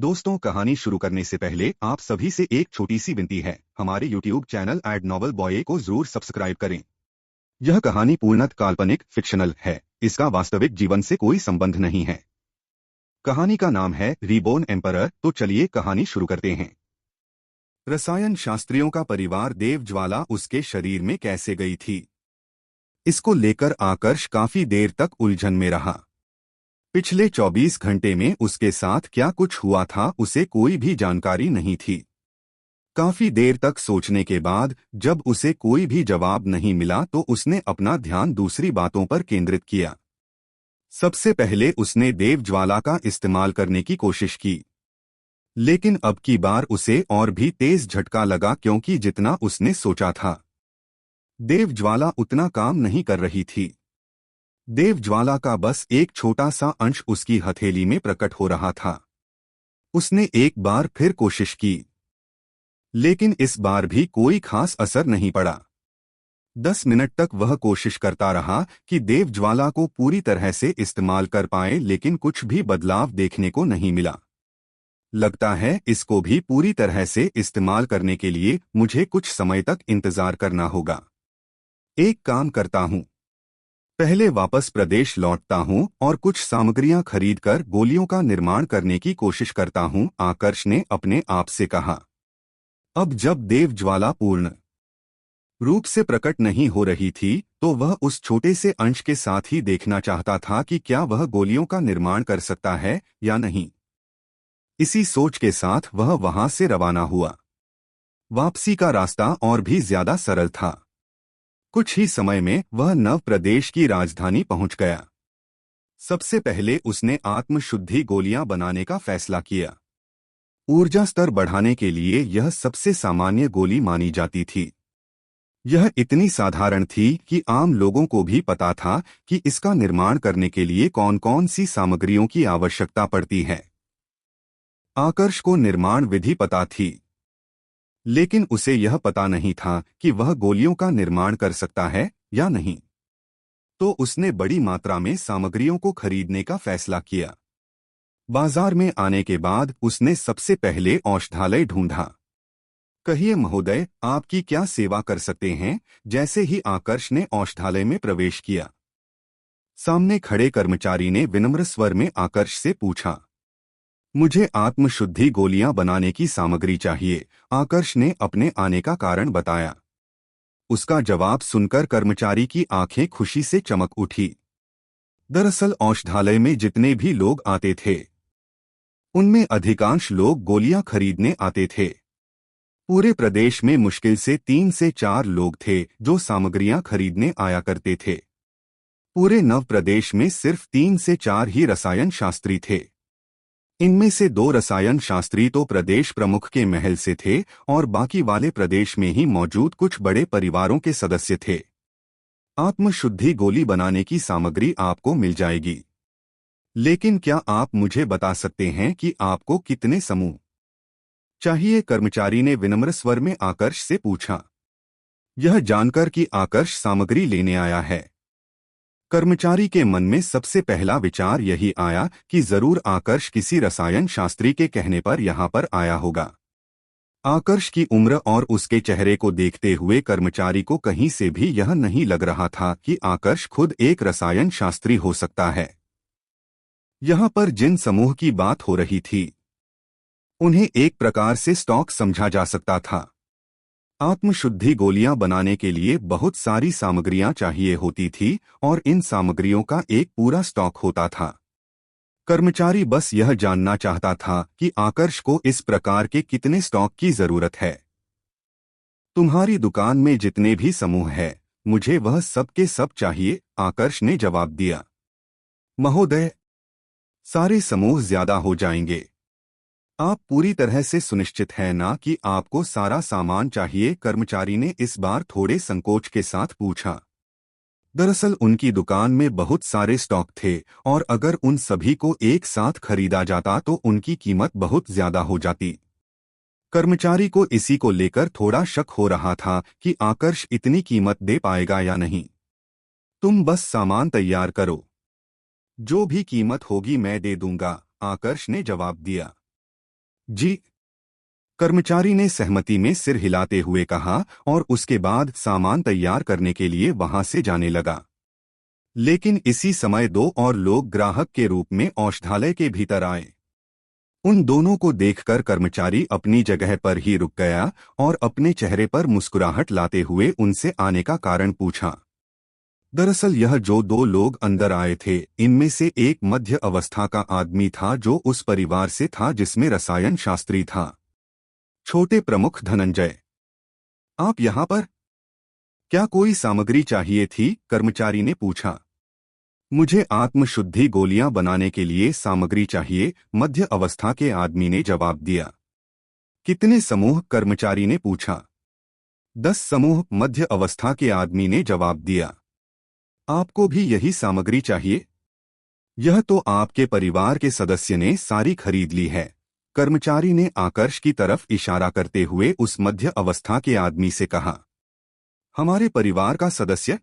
दोस्तों, कहानी शुरू करने से पहले आप सभी से एक छोटी सी विनती है। हमारे YouTube channel Ed Novel Boy को जरूर सब्सक्राइब करें। यह कहानी पूर्णतः काल्पनिक फिक्शनल है। इसका वास्तविक जीवन से कोई संबंध नहीं है। कहानी का नाम है रीबोर्न एम्परर। तो चलिए कहानी शुरू करते हैं। रसायन शास्त्रियों का परिवार देव ज्वाला उसके शरीर में कैसे गई थी, इसको लेकर आकर्ष काफी देर तक उलझन में रहा। पिछले 24 घंटे में उसके साथ क्या कुछ हुआ था उसे कोई भी जानकारी नहीं थी। काफी देर तक सोचने के बाद जब उसे कोई भी जवाब नहीं मिला तो उसने अपना ध्यान दूसरी बातों पर केंद्रित किया। सबसे पहले उसने देव ज्वाला का इस्तेमाल करने की कोशिश की, लेकिन अब की बार उसे और भी तेज झटका लगा, क्योंकि जितना उसने सोचा था देव ज्वाला उतना काम नहीं कर रही थी। देव ज्वाला का बस एक छोटा सा अंश उसकी हथेली में प्रकट हो रहा था। उसने एक बार फिर कोशिश की, लेकिन इस बार भी कोई खास असर नहीं पड़ा। 10 मिनट तक वह कोशिश करता रहा कि देव ज्वाला को पूरी तरह से इस्तेमाल कर पाए, लेकिन कुछ भी बदलाव देखने को नहीं मिला। लगता है इसको भी पूरी तरह से इस्तेमाल करने के लिए मुझे कुछ समय तक इंतजार करना होगा। एक काम करता हूँ, पहले वापस प्रदेश लौटता हूँ और कुछ सामग्रियां खरीदकर गोलियों का निर्माण करने की कोशिश करता हूँ, आकर्ष ने अपने आप से कहा। अब जब देव ज्वाला पूर्ण रूप से प्रकट नहीं हो रही थी तो वह उस छोटे से अंश के साथ ही देखना चाहता था कि क्या वह गोलियों का निर्माण कर सकता है या नहीं। इसी सोच के साथ वह वहां से रवाना हुआ। वापसी का रास्ता और भी ज्यादा सरल था। कुछ ही समय में वह नव प्रदेश की राजधानी पहुंच गया। सबसे पहले उसने आत्मशुद्धि गोलियां बनाने का फैसला किया। ऊर्जा स्तर बढ़ाने के लिए यह सबसे सामान्य गोली मानी जाती थी। यह इतनी साधारण थी कि आम लोगों को भी पता था कि इसका निर्माण करने के लिए कौन कौन सी सामग्रियों की आवश्यकता पड़ती है। आकर्ष को निर्माण विधि पता थी, लेकिन उसे यह पता नहीं था कि वह गोलियों का निर्माण कर सकता है या नहीं। तो उसने बड़ी मात्रा में सामग्रियों को खरीदने का फैसला किया। बाजार में आने के बाद उसने सबसे पहले औषधालय ढूंढा। कहिए महोदय, आपकी क्या सेवा कर सकते हैं? जैसे ही आकर्ष ने औषधालय में प्रवेश किया, सामने खड़े कर्मचारी ने विनम्र स्वर में आकर्ष से पूछा, मुझे आत्मशुद्धि गोलियां बनाने की सामग्री चाहिए। आकर्ष ने अपने आने का कारण बताया। उसका जवाब सुनकर कर्मचारी की आंखें खुशी से चमक उठी। दरअसल औषधालय में जितने भी लोग आते थे उनमें अधिकांश लोग गोलियां खरीदने आते थे। पूरे प्रदेश में मुश्किल से 3 से 4 लोग थे जो सामग्रियां खरीदने आया करते थे। पूरे नव प्रदेश में सिर्फ 3 से 4 ही रसायन शास्त्री थे। इनमें से 2 रसायन शास्त्री तो प्रदेश प्रमुख के महल से थे और बाकी वाले प्रदेश में ही मौजूद कुछ बड़े परिवारों के सदस्य थे। आत्मशुद्धि गोली बनाने की सामग्री आपको मिल जाएगी, लेकिन क्या आप मुझे बता सकते हैं कि आपको कितने समूह चाहिए? कर्मचारी ने विनम्र स्वर में आकर्ष से पूछा। यह जानकर कि आकर्ष सामग्री लेने आया है, कर्मचारी के मन में सबसे पहला विचार यही आया कि जरूर आकर्ष किसी रसायन शास्त्री के कहने पर यहाँ पर आया होगा। आकर्ष की उम्र और उसके चेहरे को देखते हुए कर्मचारी को कहीं से भी यह नहीं लग रहा था कि आकर्ष खुद एक रसायन शास्त्री हो सकता है। यहाँ पर जिन समूह की बात हो रही थी उन्हें एक प्रकार से स्टॉक समझा जा सकता था। आत्मशुद्धि गोलियां बनाने के लिए बहुत सारी सामग्रियां चाहिए होती थी और इन सामग्रियों का एक पूरा स्टॉक होता था। कर्मचारी बस यह जानना चाहता था कि आकर्ष को इस प्रकार के कितने स्टॉक की जरूरत है। तुम्हारी दुकान में जितने भी समूह है मुझे वह सब के सब चाहिए, आकर्ष ने जवाब दिया। महोदय, सारे समूह ज्यादा हो जाएंगे। आप पूरी तरह से सुनिश्चित हैं ना कि आपको सारा सामान चाहिए? कर्मचारी ने इस बार थोड़े संकोच के साथ पूछा। दरअसल उनकी दुकान में बहुत सारे स्टॉक थे और अगर उन सभी को एक साथ खरीदा जाता तो उनकी कीमत बहुत ज्यादा हो जाती। कर्मचारी को इसी को लेकर थोड़ा शक हो रहा था कि आकर्ष इतनी कीमत दे पाएगा या नहीं। तुम बस सामान तैयार करो, जो भी कीमत होगी मैं दे दूंगा, आकर्ष ने जवाब दिया। जी। कर्मचारी ने सहमति में सिर हिलाते हुए कहा और उसके बाद सामान तैयार करने के लिए वहां से जाने लगा। लेकिन इसी समय दो और लोग ग्राहक के रूप में औषधालय के भीतर आए। उन दोनों को देखकर कर्मचारी अपनी जगह पर ही रुक गया और अपने चेहरे पर मुस्कुराहट लाते हुए उनसे आने का कारण पूछा। दरअसल यह जो दो लोग अंदर आए थे, इनमें से एक मध्य अवस्था का आदमी था जो उस परिवार से था जिसमें रसायन शास्त्री था। छोटे प्रमुख धनंजय, आप यहाँ पर? क्या कोई सामग्री चाहिए थी? कर्मचारी ने पूछा। मुझे आत्मशुद्धि गोलियां बनाने के लिए सामग्री चाहिए, मध्य अवस्था के आदमी ने जवाब दिया। कितने समूह? कर्मचारी ने पूछा। 10 समूह, मध्य अवस्था के आदमी ने जवाब दिया। आपको भी यही सामग्री चाहिए? यह तो आपके परिवार के सदस्य ने सारी खरीद ली है। कर्मचारी ने आकर्ष की तरफ इशारा करते हुए उस मध्य अवस्था के आदमी से कहा। हमारे परिवार का सदस्य?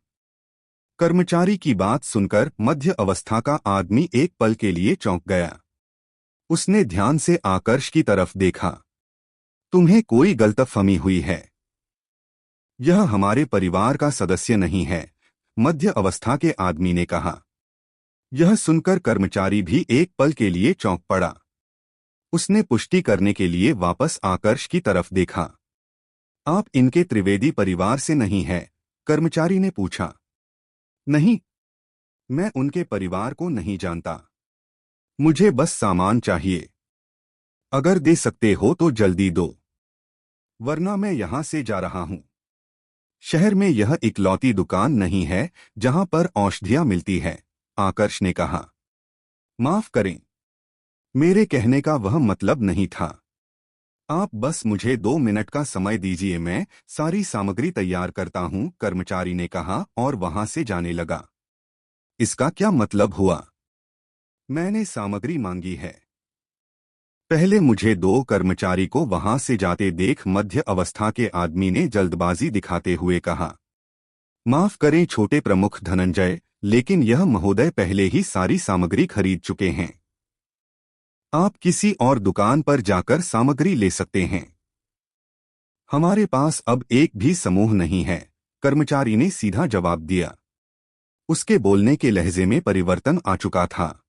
कर्मचारी की बात सुनकर मध्य अवस्था का आदमी एक पल के लिए चौंक गया। उसने ध्यान से आकर्ष की तरफ देखा। तुम्हें कोई गलतफहमी हुई है। यह हमारे परिवार का सदस्य नहीं है, मध्य अवस्था के आदमी ने कहा। यह सुनकर कर्मचारी भी एक पल के लिए चौंक पड़ा। उसने पुष्टि करने के लिए वापस आकर्ष की तरफ देखा। आप इनके त्रिवेदी परिवार से नहीं हैं? कर्मचारी ने पूछा। नहीं, मैं उनके परिवार को नहीं जानता। मुझे बस सामान चाहिए। अगर दे सकते हो तो जल्दी दो, वरना मैं यहां से जा रहा हूं। शहर में यह इकलौती दुकान नहीं है जहां पर औषधियां मिलती है, आकर्ष ने कहा। माफ करें, मेरे कहने का वह मतलब नहीं था। आप बस मुझे 2 मिनट का समय दीजिए, मैं सारी सामग्री तैयार करता हूं, कर्मचारी ने कहा और वहां से जाने लगा। इसका क्या मतलब हुआ? मैंने सामग्री मांगी है। पहले मुझे दो, कर्मचारी को वहां से जाते देख मध्य अवस्था के आदमी ने जल्दबाजी दिखाते हुए कहा। माफ करें छोटे प्रमुख धनंजय, लेकिन यह महोदय पहले ही सारी सामग्री खरीद चुके हैं। आप किसी और दुकान पर जाकर सामग्री ले सकते हैं। हमारे पास अब एक भी समूह नहीं है, कर्मचारी ने सीधा जवाब दिया। उसके बोलने के लहजे में परिवर्तन आ चुका था,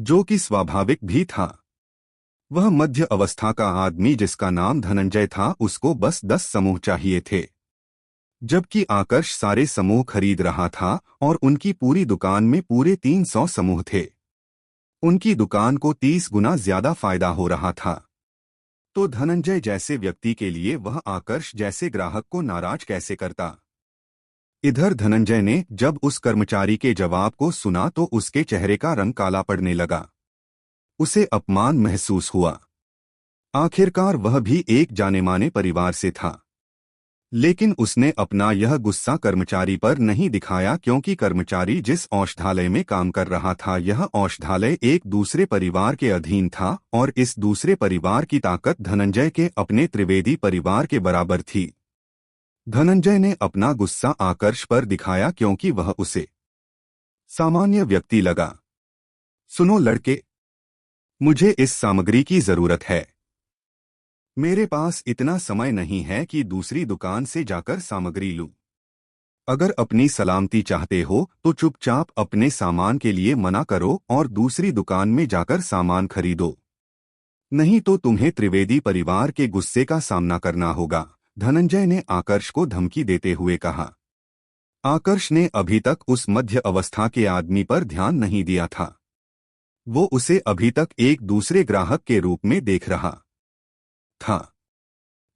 जो कि स्वाभाविक भी था। वह मध्य अवस्था का आदमी जिसका नाम धनंजय था, उसको बस 10 समूह चाहिए थे, जबकि आकर्ष सारे समूह खरीद रहा था और उनकी पूरी दुकान में पूरे 300 समूह थे। उनकी दुकान को 30 गुना ज्यादा फायदा हो रहा था। तो धनंजय जैसे व्यक्ति के लिए वह आकर्ष जैसे ग्राहक को नाराज कैसे करता? इधर धनंजय ने जब उस कर्मचारी के जवाब को सुना तो उसके चेहरे का रंग काला पड़ने लगा। उसे अपमान महसूस हुआ। आखिरकार वह भी एक जाने-माने परिवार से था। लेकिन उसने अपना यह गुस्सा कर्मचारी पर नहीं दिखाया, क्योंकि कर्मचारी जिस औषधालय में काम कर रहा था, यह औषधालय एक दूसरे परिवार के अधीन था और इस दूसरे परिवार की ताकत धनंजय के अपने त्रिवेदी परिवार के बराबर थी। धनंजय ने अपना गुस्सा आकर्ष पर दिखाया क्योंकि वह उसे सामान्य व्यक्ति लगा। सुनो लड़के, मुझे इस सामग्री की जरूरत है। मेरे पास इतना समय नहीं है कि दूसरी दुकान से जाकर सामग्री लूं। अगर अपनी सलामती चाहते हो तो चुपचाप अपने सामान के लिए मना करो और दूसरी दुकान में जाकर सामान खरीदो। नहीं तो तुम्हें त्रिवेदी परिवार के गुस्से का सामना करना होगा, धनंजय ने आकर्ष को धमकी देते हुए कहा। आकर्ष ने अभी तक उस मध्य अवस्था के आदमी पर ध्यान नहीं दिया था। वो उसे अभी तक एक दूसरे ग्राहक के रूप में देख रहा था।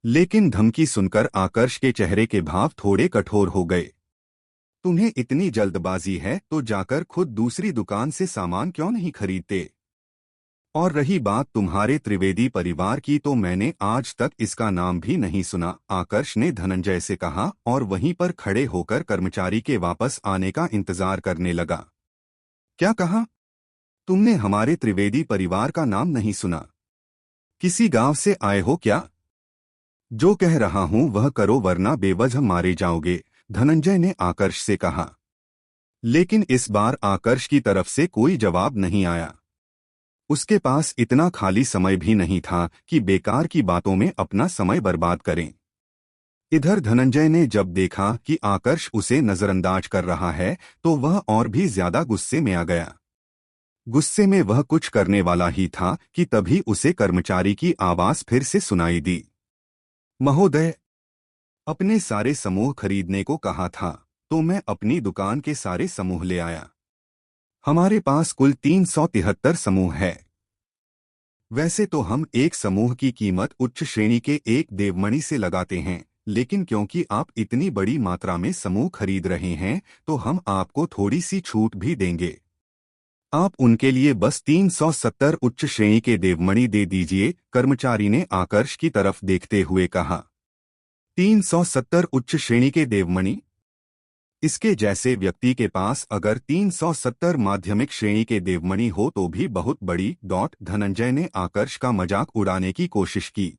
लेकिन धमकी सुनकर आकर्ष के चेहरे के भाव थोड़े कठोर हो गए। तुम्हें इतनी जल्दबाजी है तो जाकर खुद दूसरी दुकान से सामान क्यों नहीं खरीदते? और रही बात तुम्हारे त्रिवेदी परिवार की, तो मैंने आज तक इसका नाम भी नहीं सुना, आकर्ष ने धनंजय से कहा और वहीं पर खड़े होकर कर्मचारी के वापस आने का इंतजार करने लगा। क्या कहा? तुमने हमारे त्रिवेदी परिवार का नाम नहीं सुना? किसी गांव से आए हो क्या? जो कह रहा हूं वह करो वरना बेवजह मारे जाओगे, धनंजय ने आकर्ष से कहा। लेकिन इस बार आकर्ष की तरफ से कोई जवाब नहीं आया। उसके पास इतना खाली समय भी नहीं था कि बेकार की बातों में अपना समय बर्बाद करें। इधर धनंजय ने जब देखा कि आकर्ष उसे नजरअंदाज कर रहा है तो वह और भी ज्यादा गुस्से में आ गया। गुस्से में वह कुछ करने वाला ही था कि तभी उसे कर्मचारी की आवाज फिर से सुनाई दी। महोदय, अपने सारे समूह खरीदने को कहा था तो मैं अपनी दुकान के सारे समूह ले आया। हमारे पास कुल 373 समूह है। वैसे तो हम एक समूह की कीमत उच्च श्रेणी के एक देवमणि से लगाते हैं, लेकिन क्योंकि आप इतनी बड़ी मात्रा में समूह खरीद रहे हैं तो हम आपको थोड़ी सी छूट भी देंगे। आप उनके लिए बस 370 उच्च श्रेणी के देवमणि दे दीजिए, कर्मचारी ने आकर्ष की तरफ देखते हुए कहा। 370 उच्च श्रेणी के देवमणि? इसके जैसे व्यक्ति के पास अगर 370 माध्यमिक श्रेणी के देवमणि हो तो भी बहुत बड़ी। धनंजय ने आकर्ष का मजाक उड़ाने की कोशिश की,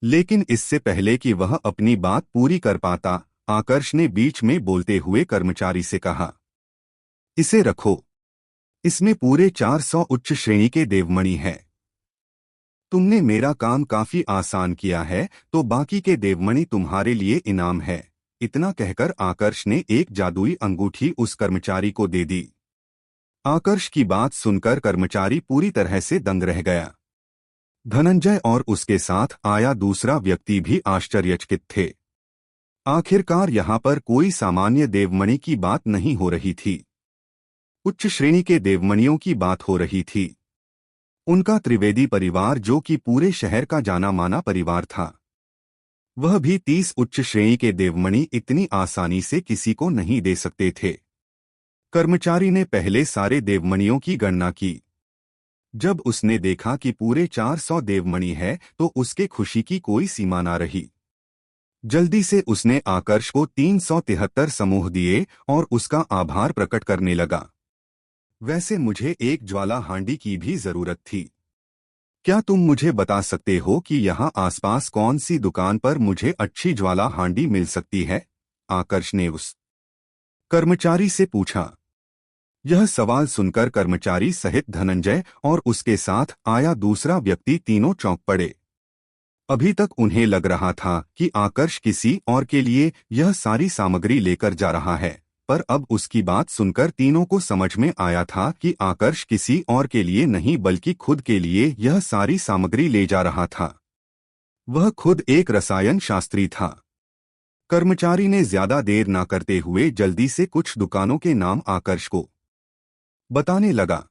लेकिन इससे पहले कि वह अपनी बात पूरी कर पाता, आकर्ष ने बीच में बोलते हुए कर्मचारी से कहा, इसे रखो, इसमें पूरे 400 उच्च श्रेणी के देवमणि है। तुमने मेरा काम काफी आसान किया है तो बाकी के देवमणि तुम्हारे लिए इनाम है। इतना कहकर आकर्ष ने एक जादुई अंगूठी उस कर्मचारी को दे दी। आकर्ष की बात सुनकर कर्मचारी पूरी तरह से दंग रह गया। धनंजय और उसके साथ आया दूसरा व्यक्ति भी आश्चर्यचकित थे। आखिरकार यहाँ पर कोई सामान्य देवमणि की बात नहीं हो रही थी, उच्च श्रेणी के देवमणियों की बात हो रही थी। उनका त्रिवेदी परिवार, जो कि पूरे शहर का जाना माना परिवार था, वह भी 30 उच्च श्रेणी के देवमणि इतनी आसानी से किसी को नहीं दे सकते थे। कर्मचारी ने पहले सारे देवमणियों की गणना की। जब उसने देखा कि पूरे 400 देवमणि है तो उसके खुशी की कोई सीमा ना रही। जल्दी से उसने आकर्ष को 373 समूह दिए और उसका आभार प्रकट करने लगा। वैसे मुझे एक ज्वाला हांडी की भी जरूरत थी। क्या तुम मुझे बता सकते हो कि यहाँ आसपास कौन सी दुकान पर मुझे अच्छी ज्वाला हांडी मिल सकती है? आकर्ष ने उस कर्मचारी से पूछा। यह सवाल सुनकर कर्मचारी सहित धनंजय और उसके साथ आया दूसरा व्यक्ति तीनों चौंक पड़े। अभी तक उन्हें लग रहा था कि आकर्ष किसी और के लिए यह सारी सामग्री लेकर जा रहा है, पर अब उसकी बात सुनकर तीनों को समझ में आया था कि आकर्ष किसी और के लिए नहीं बल्कि खुद के लिए यह सारी सामग्री ले जा रहा था। वह खुद एक रसायन शास्त्री था। कर्मचारी ने ज्यादा देर न करते हुए जल्दी से कुछ दुकानों के नाम आकर्ष को बताने लगा।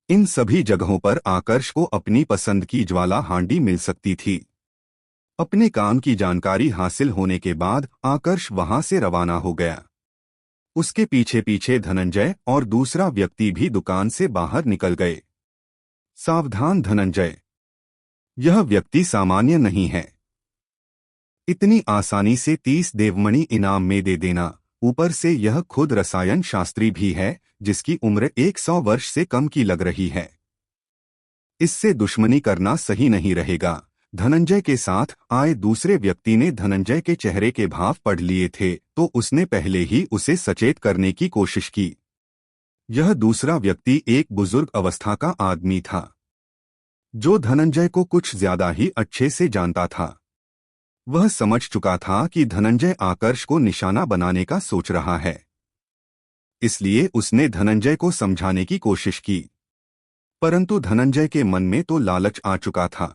इन सभी जगहों पर आकर्ष को अपनी पसंद की ज्वाला हांडी मिल सकती थी। अपने काम की जानकारी हासिल होने के बाद आकर्ष वहां से रवाना हो गया। उसके पीछे पीछे धनंजय और दूसरा व्यक्ति भी दुकान से बाहर निकल गए। सावधान धनंजय, यह व्यक्ति सामान्य नहीं है। इतनी आसानी से 30 देवमणि इनाम में दे देना, ऊपर से यह खुद रसायन शास्त्री भी है जिसकी उम्र 100 वर्ष से कम की लग रही है। इससे दुश्मनी करना सही नहीं रहेगा। धनंजय के साथ आए दूसरे व्यक्ति ने धनंजय के चेहरे के भाव पढ़ लिए थे तो उसने पहले ही उसे सचेत करने की कोशिश की। यह दूसरा व्यक्ति एक बुजुर्ग अवस्था का आदमी था जो धनंजय को कुछ ज्यादा ही अच्छे से जानता था। वह समझ चुका था कि धनंजय आकर्ष को निशाना बनाने का सोच रहा है, इसलिए उसने धनंजय को समझाने की कोशिश की, परंतु धनंजय के मन में तो लालच आ चुका था।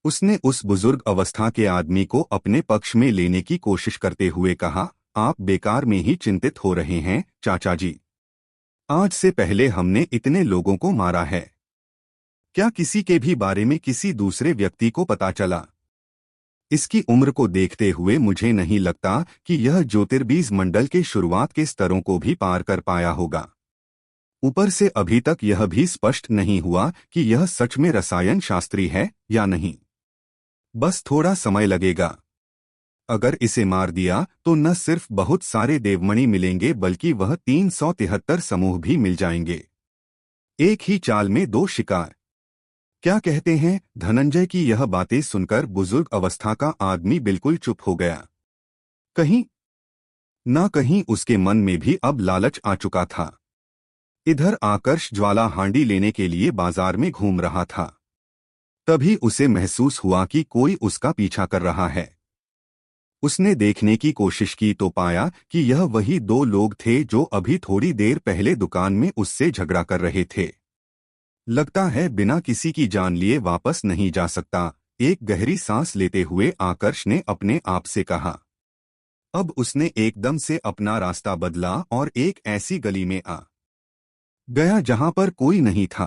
उसने उस बुजुर्ग अवस्था के आदमी को अपने पक्ष में लेने की कोशिश करते हुए कहा, आप बेकार में ही चिंतित हो रहे हैं चाचा जी। आज से पहले हमने इतने लोगों को मारा है, क्या किसी के भी बारे में किसी दूसरे व्यक्ति को पता चला? इसकी उम्र को देखते हुए मुझे नहीं लगता कि यह ज्योतिर्बीज मंडल के शुरुआत के स्तरों को भी पार कर पाया होगा। ऊपर से अभी तक यह भी स्पष्ट नहीं हुआ कि यह सच में रसायन शास्त्री है या नहीं। बस थोड़ा समय लगेगा। अगर इसे मार दिया तो न सिर्फ बहुत सारे देवमणि मिलेंगे बल्कि वह 373 समूह भी मिल जाएंगे। एक ही चाल में दो शिकार। क्या कहते हैं? धनंजय की यह बातें सुनकर बुजुर्ग अवस्था का आदमी बिल्कुल चुप हो गया। कहीं ना कहीं उसके मन में भी अब लालच आ चुका था। इधर आकर्ष ज्वाला हांडी लेने के लिए बाजार में घूम रहा था। तभी उसे महसूस हुआ कि कोई उसका पीछा कर रहा है। उसने देखने की कोशिश की तो पाया कि यह वही दो लोग थे जो अभी थोड़ी देर पहले दुकान में उससे झगड़ा कर रहे थे। लगता है बिना किसी की जान लिए वापस नहीं जा सकता, एक गहरी सांस लेते हुए आकर्ष ने अपने आप से कहा। अब उसने एकदम से अपना रास्ता बदला और एक ऐसी गली में आ गया जहां पर कोई नहीं था।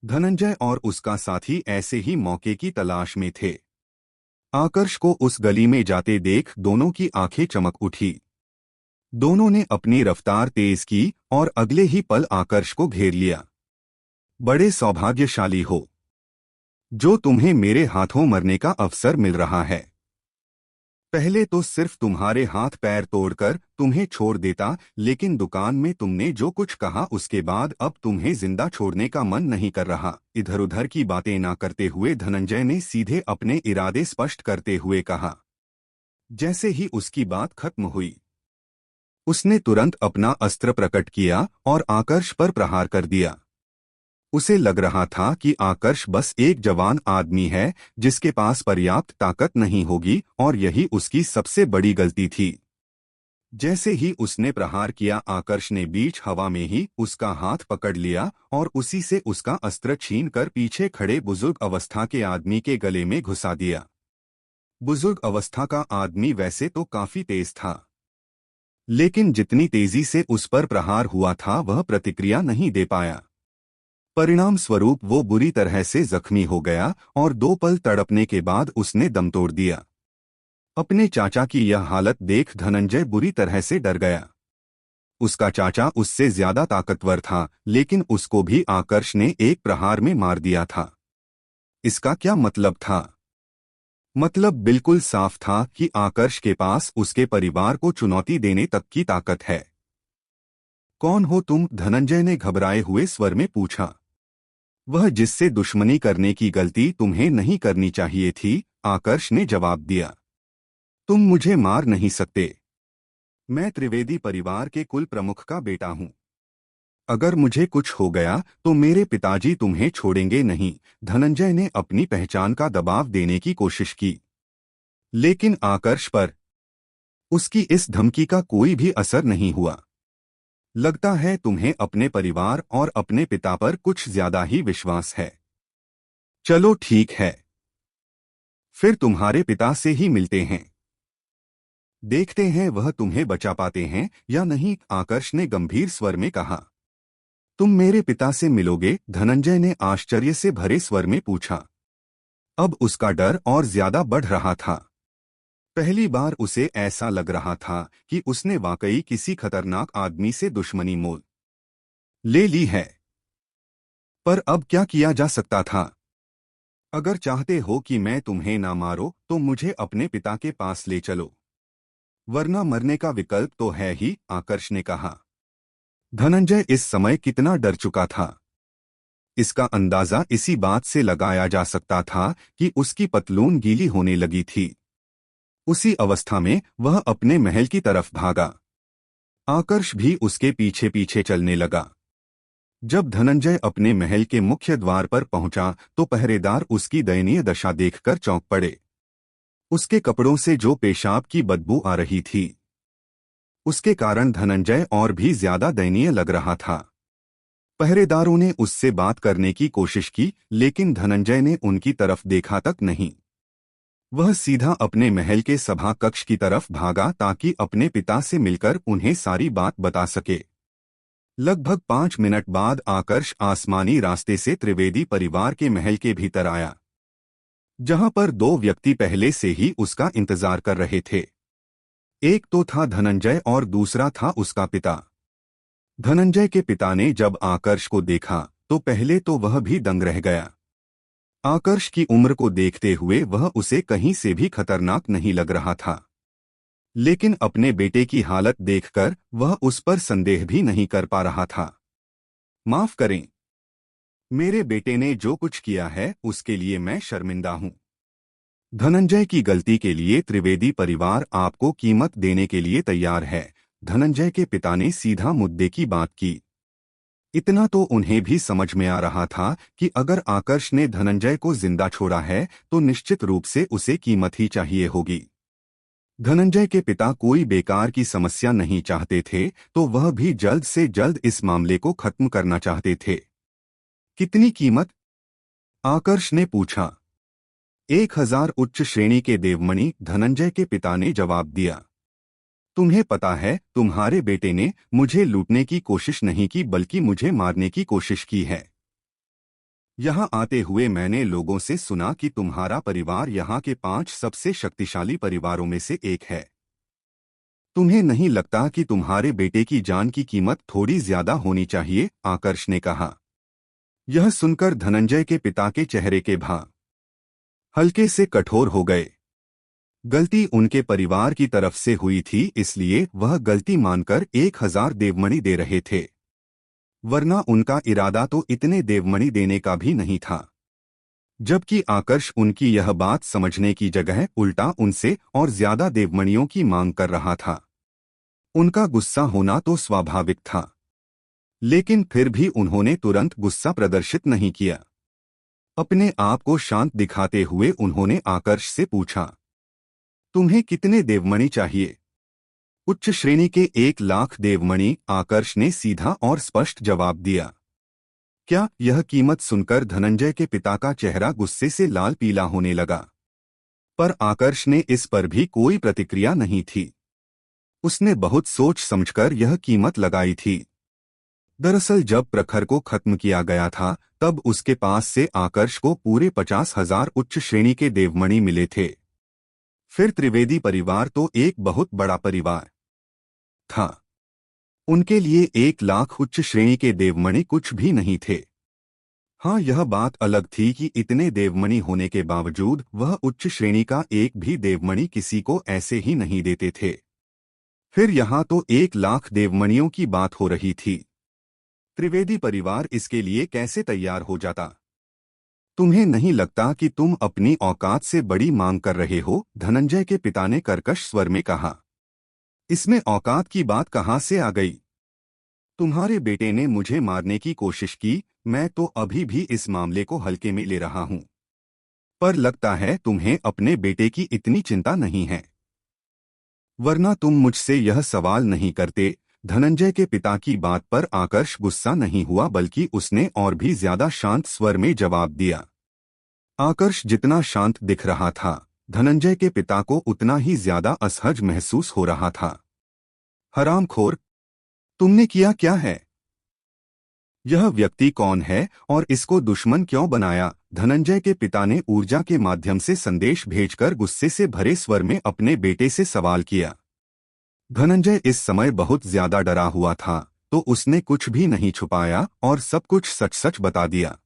धनंजय और उसका साथी ऐसे ही मौके की तलाश में थे। आकर्ष को उस गली में जाते देख दोनों की आंखें चमक उठी। दोनों ने अपनी रफ्तार तेज की और अगले ही पल आकर्ष को घेर लिया। बड़े सौभाग्यशाली हो जो तुम्हें मेरे हाथों मरने का अवसर मिल रहा है। पहले तो सिर्फ तुम्हारे हाथ पैर तोड़कर तुम्हें छोड़ देता, लेकिन दुकान में तुमने जो कुछ कहा उसके बाद अब तुम्हें जिंदा छोड़ने का मन नहीं कर रहा। इधर उधर की बातें ना करते हुए धनंजय ने सीधे अपने इरादे स्पष्ट करते हुए कहा। जैसे ही उसकी बात खत्म हुई, उसने तुरंत अपना अस्त्र प्रकट किया और आकर्ष पर प्रहार कर दिया। उसे लग रहा था कि आकर्ष बस एक जवान आदमी है जिसके पास पर्याप्त ताकत नहीं होगी, और यही उसकी सबसे बड़ी गलती थी। जैसे ही उसने प्रहार किया, आकर्ष ने बीच हवा में ही उसका हाथ पकड़ लिया और उसी से उसका अस्त्र छीनकर पीछे खड़े बुजुर्ग अवस्था के आदमी के गले में घुसा दिया। बुजुर्ग अवस्था का आदमी वैसे तो काफी तेज था, लेकिन जितनी तेजी से उस पर प्रहार हुआ था वह प्रतिक्रिया नहीं दे पाया। परिणाम स्वरूप वो बुरी तरह से जख्मी हो गया और 2 पल तड़पने के बाद उसने दम तोड़ दिया। अपने चाचा की यह हालत देख धनंजय बुरी तरह से डर गया। उसका चाचा उससे ज्यादा ताकतवर था, लेकिन उसको भी आकर्ष ने एक प्रहार में मार दिया था। इसका क्या मतलब था? मतलब बिल्कुल साफ था कि आकर्ष के पास उसके परिवार को चुनौती देने तक की ताकत है। कौन हो तुम? धनंजय ने घबराए हुए स्वर में पूछा। वह जिससे दुश्मनी करने की गलती तुम्हें नहीं करनी चाहिए थी, आकर्ष ने जवाब दिया। तुम मुझे मार नहीं सकते। मैं त्रिवेदी परिवार के कुल प्रमुख का बेटा हूं। अगर मुझे कुछ हो गया तो मेरे पिताजी तुम्हें छोड़ेंगे नहीं। धनंजय ने अपनी पहचान का दबाव देने की कोशिश की, लेकिन आकर्ष पर उसकी इस धमकी का कोई भी असर नहीं हुआ। लगता है तुम्हें अपने परिवार और अपने पिता पर कुछ ज्यादा ही विश्वास है। चलो ठीक है, फिर तुम्हारे पिता से ही मिलते हैं। देखते हैं वह तुम्हें बचा पाते हैं या नहीं, आकर्ष ने गंभीर स्वर में कहा। तुम मेरे पिता से मिलोगे? धनंजय ने आश्चर्य से भरे स्वर में पूछा। अब उसका डर और ज्यादा बढ़ रहा था। पहली बार उसे ऐसा लग रहा था कि उसने वाकई किसी खतरनाक आदमी से दुश्मनी मोल ले ली है। पर अब क्या किया जा सकता था? अगर चाहते हो कि मैं तुम्हें ना मारो तो मुझे अपने पिता के पास ले चलो, वरना मरने का विकल्प तो है ही, आकर्ष ने कहा। धनंजय इस समय कितना डर चुका था, इसका अंदाजा इसी बात से लगाया जा सकता था कि उसकी पतलून गीली होने लगी थी। उसी अवस्था में वह अपने महल की तरफ भागा। आकर्ष भी उसके पीछे पीछे चलने लगा। जब धनंजय अपने महल के मुख्य द्वार पर पहुंचा तो पहरेदार उसकी दयनीय दशा देखकर चौंक पड़े। उसके कपड़ों से जो पेशाब की बदबू आ रही थी, उसके कारण धनंजय और भी ज्यादा दयनीय लग रहा था। पहरेदारों ने उससे बात करने की कोशिश की, लेकिन धनंजय ने उनकी तरफ देखा तक नहीं। वह सीधा अपने महल के सभा कक्ष की तरफ भागा ताकि अपने पिता से मिलकर उन्हें सारी बात बता सके। लगभग 5 मिनट बाद आकर्ष आसमानी रास्ते से त्रिवेदी परिवार के महल के भीतर आया, जहां पर 2 व्यक्ति पहले से ही उसका इंतजार कर रहे थे। एक तो था धनंजय और दूसरा था उसका पिता। धनंजय के पिता ने जब आकर्ष को देखा तो पहले तो वह भी दंग रह गया। आकर्ष की उम्र को देखते हुए वह उसे कहीं से भी खतरनाक नहीं लग रहा था, लेकिन अपने बेटे की हालत देखकर वह उस पर संदेह भी नहीं कर पा रहा था। माफ करें, मेरे बेटे ने जो कुछ किया है उसके लिए मैं शर्मिंदा हूं। धनंजय की गलती के लिए त्रिवेदी परिवार आपको कीमत देने के लिए तैयार है। धनंजय के पिता ने सीधा मुद्दे की बात की। इतना तो उन्हें भी समझ में आ रहा था कि अगर आकर्ष ने धनंजय को जिंदा छोड़ा है तो निश्चित रूप से उसे कीमत ही चाहिए होगी। धनंजय के पिता कोई बेकार की समस्या नहीं चाहते थे, तो वह भी जल्द से जल्द इस मामले को खत्म करना चाहते थे। कितनी कीमत? आकर्ष ने पूछा। 1000 उच्च श्रेणी के देवमणि, धनंजय के पिता ने जवाब दिया। तुम्हें पता है, तुम्हारे बेटे ने मुझे लूटने की कोशिश नहीं की बल्कि मुझे मारने की कोशिश की है। यहाँ आते हुए मैंने लोगों से सुना कि तुम्हारा परिवार यहाँ के 5 सबसे शक्तिशाली परिवारों में से एक है। तुम्हें नहीं लगता कि तुम्हारे बेटे की जान की कीमत थोड़ी ज्यादा होनी चाहिए? आकर्ष ने कहा। यह सुनकर धनंजय के पिता के चेहरे के भाव हल्के से कठोर हो गए। गलती उनके परिवार की तरफ से हुई थी, इसलिए वह गलती मानकर 1000 देवमणि दे रहे थे, वरना उनका इरादा तो इतने देवमणि देने का भी नहीं था। जबकि आकर्ष उनकी यह बात समझने की जगह उल्टा उनसे और ज्यादा देवमणियों की मांग कर रहा था। उनका गुस्सा होना तो स्वाभाविक था, लेकिन फिर भी उन्होंने तुरंत गुस्सा प्रदर्शित नहीं किया। अपने आप को शांत दिखाते हुए उन्होंने आकर्ष से पूछा, तुम्हें कितने देवमणि चाहिए? उच्च श्रेणी के 1,00,000 देवमणि, आकर्ष ने सीधा और स्पष्ट जवाब दिया। क्या? यह कीमत सुनकर धनंजय के पिता का चेहरा गुस्से से लाल पीला होने लगा, पर आकर्ष ने इस पर भी कोई प्रतिक्रिया नहीं थी। उसने बहुत सोच समझकर यह कीमत लगाई थी। दरअसल जब प्रखर को खत्म किया गया था, तब उसके पास से आकर्ष को पूरे 50,000 उच्च श्रेणी के देवमणि मिले थे। फिर त्रिवेदी परिवार तो एक बहुत बड़ा परिवार था। उनके लिए 1,00,000 उच्च श्रेणी के देवमणि कुछ भी नहीं थे। हाँ, यह बात अलग थी कि इतने देवमणि होने के बावजूद वह उच्च श्रेणी का एक भी देवमणि किसी को ऐसे ही नहीं देते थे। फिर यहाँ तो 1,00,000 देवमणियों की बात हो रही थी। त्रिवेदी परिवार इसके लिए कैसे तैयार हो जाता? तुम्हें नहीं लगता कि तुम अपनी औकात से बड़ी मांग कर रहे हो? धनंजय के पिता ने कर्कश स्वर में कहा। इसमें औकात की बात कहाँ से आ गई? तुम्हारे बेटे ने मुझे मारने की कोशिश की, मैं तो अभी भी इस मामले को हल्के में ले रहा हूँ। पर लगता है तुम्हें अपने बेटे की इतनी चिंता नहीं है, वरना तुम मुझसे यह सवाल नहीं करते। धनंजय के पिता की बात पर आकर्ष गुस्सा नहीं हुआ, बल्कि उसने और भी ज्यादा शांत स्वर में जवाब दिया। आकर्ष जितना शांत दिख रहा था, धनंजय के पिता को उतना ही ज्यादा असहज महसूस हो रहा था। हरामखोर, तुमने किया क्या है? यह व्यक्ति कौन है और इसको दुश्मन क्यों बनाया? धनंजय के पिता ने ऊर्जा के माध्यम से संदेश भेजकर गुस्से से भरे स्वर में अपने बेटे से सवाल किया। धनंजय इस समय बहुत ज्यादा डरा हुआ था, तो उसने कुछ भी नहीं छुपाया और सब कुछ सच सच बता दिया।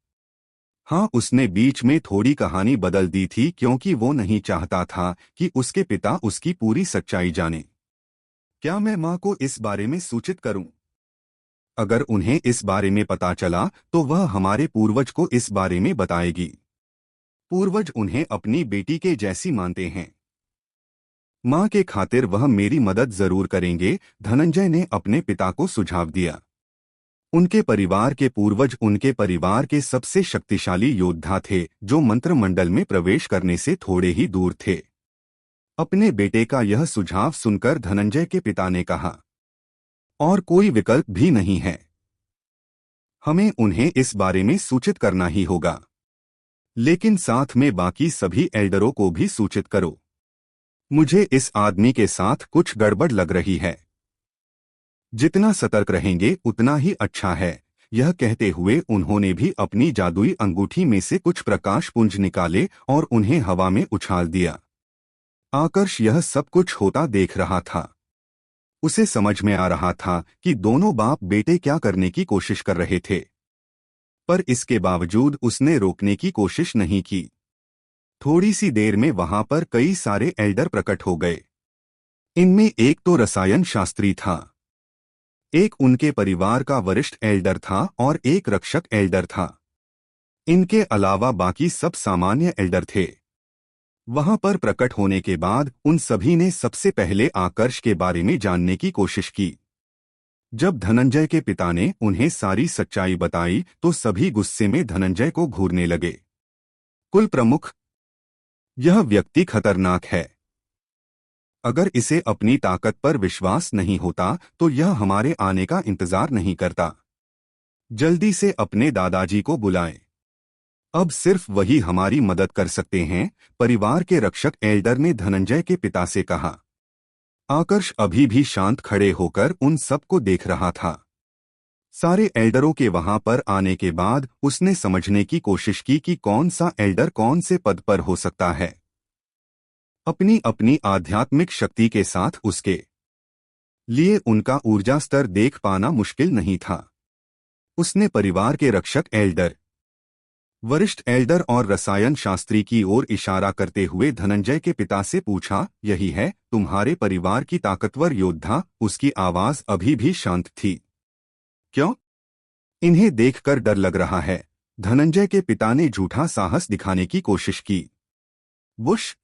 हाँ, उसने बीच में थोड़ी कहानी बदल दी थी, क्योंकि वो नहीं चाहता था कि उसके पिता उसकी पूरी सच्चाई जाने। क्या मैं माँ को इस बारे में सूचित करूं? अगर उन्हें इस बारे में पता चला तो वह हमारे पूर्वज को इस बारे में बताएगी। पूर्वज उन्हें अपनी बेटी के जैसी मानते हैं। माँ के खातिर वह मेरी मदद जरूर करेंगे, धनंजय ने अपने पिता को सुझाव दिया। उनके परिवार के पूर्वज उनके परिवार के सबसे शक्तिशाली योद्धा थे, जो मंत्रमंडल में प्रवेश करने से थोड़े ही दूर थे। अपने बेटे का यह सुझाव सुनकर धनंजय के पिता ने कहा, और कोई विकल्प भी नहीं है। हमें उन्हें इस बारे में सूचित करना ही होगा, लेकिन साथ में बाकी सभी एल्डरों को भी सूचित करो। मुझे इस आदमी के साथ कुछ गड़बड़ लग रही है। जितना सतर्क रहेंगे उतना ही अच्छा है। यह कहते हुए उन्होंने भी अपनी जादुई अंगूठी में से कुछ प्रकाश पुंज निकाले और उन्हें हवा में उछाल दिया। आकर्ष यह सब कुछ होता देख रहा था। उसे समझ में आ रहा था कि दोनों बाप बेटे क्या करने की कोशिश कर रहे थे, पर इसके बावजूद उसने रोकने की कोशिश नहीं की। थोड़ी सी देर में वहां पर कई सारे एल्डर प्रकट हो गए। इनमें एक तो रसायन शास्त्री था, एक उनके परिवार का वरिष्ठ एल्डर था और एक रक्षक एल्डर था। इनके अलावा बाकी सब सामान्य एल्डर थे। वहां पर प्रकट होने के बाद उन सभी ने सबसे पहले आकर्ष के बारे में जानने की कोशिश की। जब धनंजय के पिता ने उन्हें सारी सच्चाई बताई तो सभी गुस्से में धनंजय को घूरने लगे। कुल प्रमुख, यह व्यक्ति खतरनाक है। अगर इसे अपनी ताकत पर विश्वास नहीं होता तो यह हमारे आने का इंतजार नहीं करता। जल्दी से अपने दादाजी को बुलाएं। अब सिर्फ वही हमारी मदद कर सकते हैं, परिवार के रक्षक एल्डर ने धनंजय के पिता से कहा। आकर्ष अभी भी शांत खड़े होकर उन सबको देख रहा था। सारे एल्डरों के वहां पर आने के बाद उसने समझने की कोशिश की कि कौन सा एल्डर कौन से पद पर हो सकता है। अपनी अपनी आध्यात्मिक शक्ति के साथ उसके लिए उनका ऊर्जा स्तर देख पाना मुश्किल नहीं था। उसने परिवार के रक्षक एल्डर, वरिष्ठ एल्डर और रसायन शास्त्री की ओर इशारा करते हुए धनंजय के पिता से पूछा, यही है तुम्हारे परिवार की ताकतवर योद्धा? उसकी आवाज अभी भी शांत थी। क्यों? इन्हें देखकर डर लग रहा है। धनंजय के पिता ने झूठा साहस दिखाने की कोशिश की। वुश!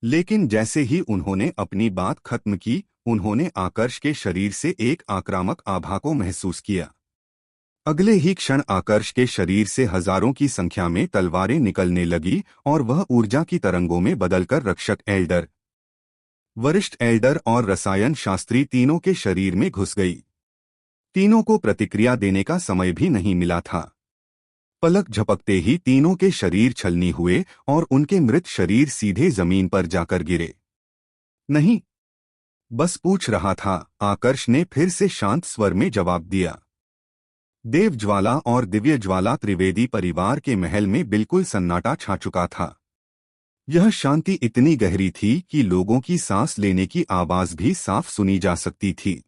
लेकिन जैसे ही उन्होंने अपनी बात खत्म की, उन्होंने आकर्ष के शरीर से एक आक्रामक आभा को महसूस किया। अगले ही क्षण आकर्ष के शरीर से हजारों की संख्या में तलवारें निकलने लगी और वह ऊर्जा की तरंगों में बदलकर रक्षक एल्डर, वरिष्ठ एल्डर और रसायन शास्त्री तीनों के शरीर में घुस गई। तीनों को प्रतिक्रिया देने का समय भी नहीं मिला था। पलक झपकते ही तीनों के शरीर छलनी हुए और उनके मृत शरीर सीधे जमीन पर जाकर गिरे। नहीं, बस पूछ रहा था, आकर्ष ने फिर से शांत स्वर में जवाब दिया। देव ज्वाला और दिव्य ज्वाला त्रिवेदी परिवार के महल में बिल्कुल सन्नाटा छा चुका था। यह शांति इतनी गहरी थी कि लोगों की सांस लेने की आवाज भी साफ सुनी जा सकती थी।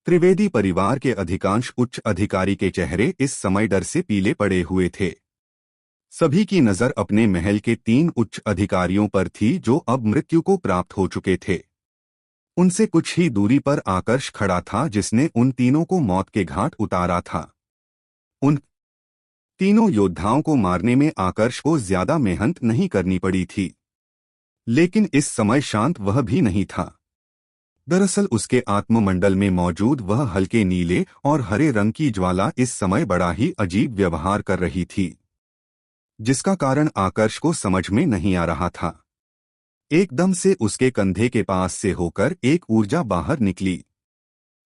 त्रिवेदी परिवार के अधिकांश उच्च अधिकारी के चेहरे इस समय डर से पीले पड़े हुए थे। सभी की नजर अपने महल के 3 उच्च अधिकारियों पर थी जो अब मृत्यु को प्राप्त हो चुके थे। उनसे कुछ ही दूरी पर आकर्ष खड़ा था जिसने उन तीनों को मौत के घाट उतारा था। उन तीनों योद्धाओं को मारने में आकर्ष को ज्यादा मेहनत नहीं करनी पड़ी थी, लेकिन इस समय शांत वह भी नहीं था। दरअसल उसके आत्ममंडल में मौजूद वह हल्के नीले और हरे रंग की ज्वाला इस समय बड़ा ही अजीब व्यवहार कर रही थी, जिसका कारण आकर्ष को समझ में नहीं आ रहा था। एकदम से उसके कंधे के पास से होकर एक ऊर्जा बाहर निकली।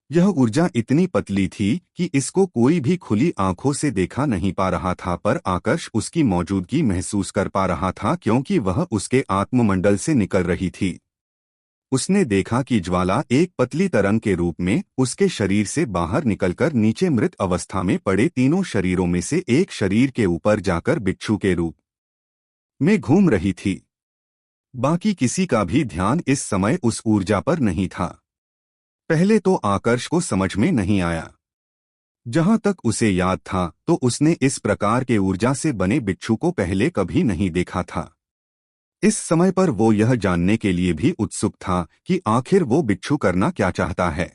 यह ऊर्जा इतनी पतली थी कि इसको कोई भी खुली आंखों से देखा नहीं पा रहा था, पर आकर्ष उसकी मौजूदगी महसूस कर पा रहा था क्योंकि वह उसके आत्ममंडल से निकल रही थी। उसने देखा कि ज्वाला एक पतली तरंग के रूप में उसके शरीर से बाहर निकलकर नीचे मृत अवस्था में पड़े तीनों शरीरों में से एक शरीर के ऊपर जाकर बिच्छू के रूप में घूम रही थी। बाकी किसी का भी ध्यान इस समय उस ऊर्जा पर नहीं था। पहले तो आकर्ष को समझ में नहीं आया। जहां तक उसे याद था तो उसने इस प्रकार के ऊर्जा से बने बिच्छू को पहले कभी नहीं देखा था। इस समय पर वो यह जानने के लिए भी उत्सुक था कि आखिर वो बिच्छू करना क्या चाहता है।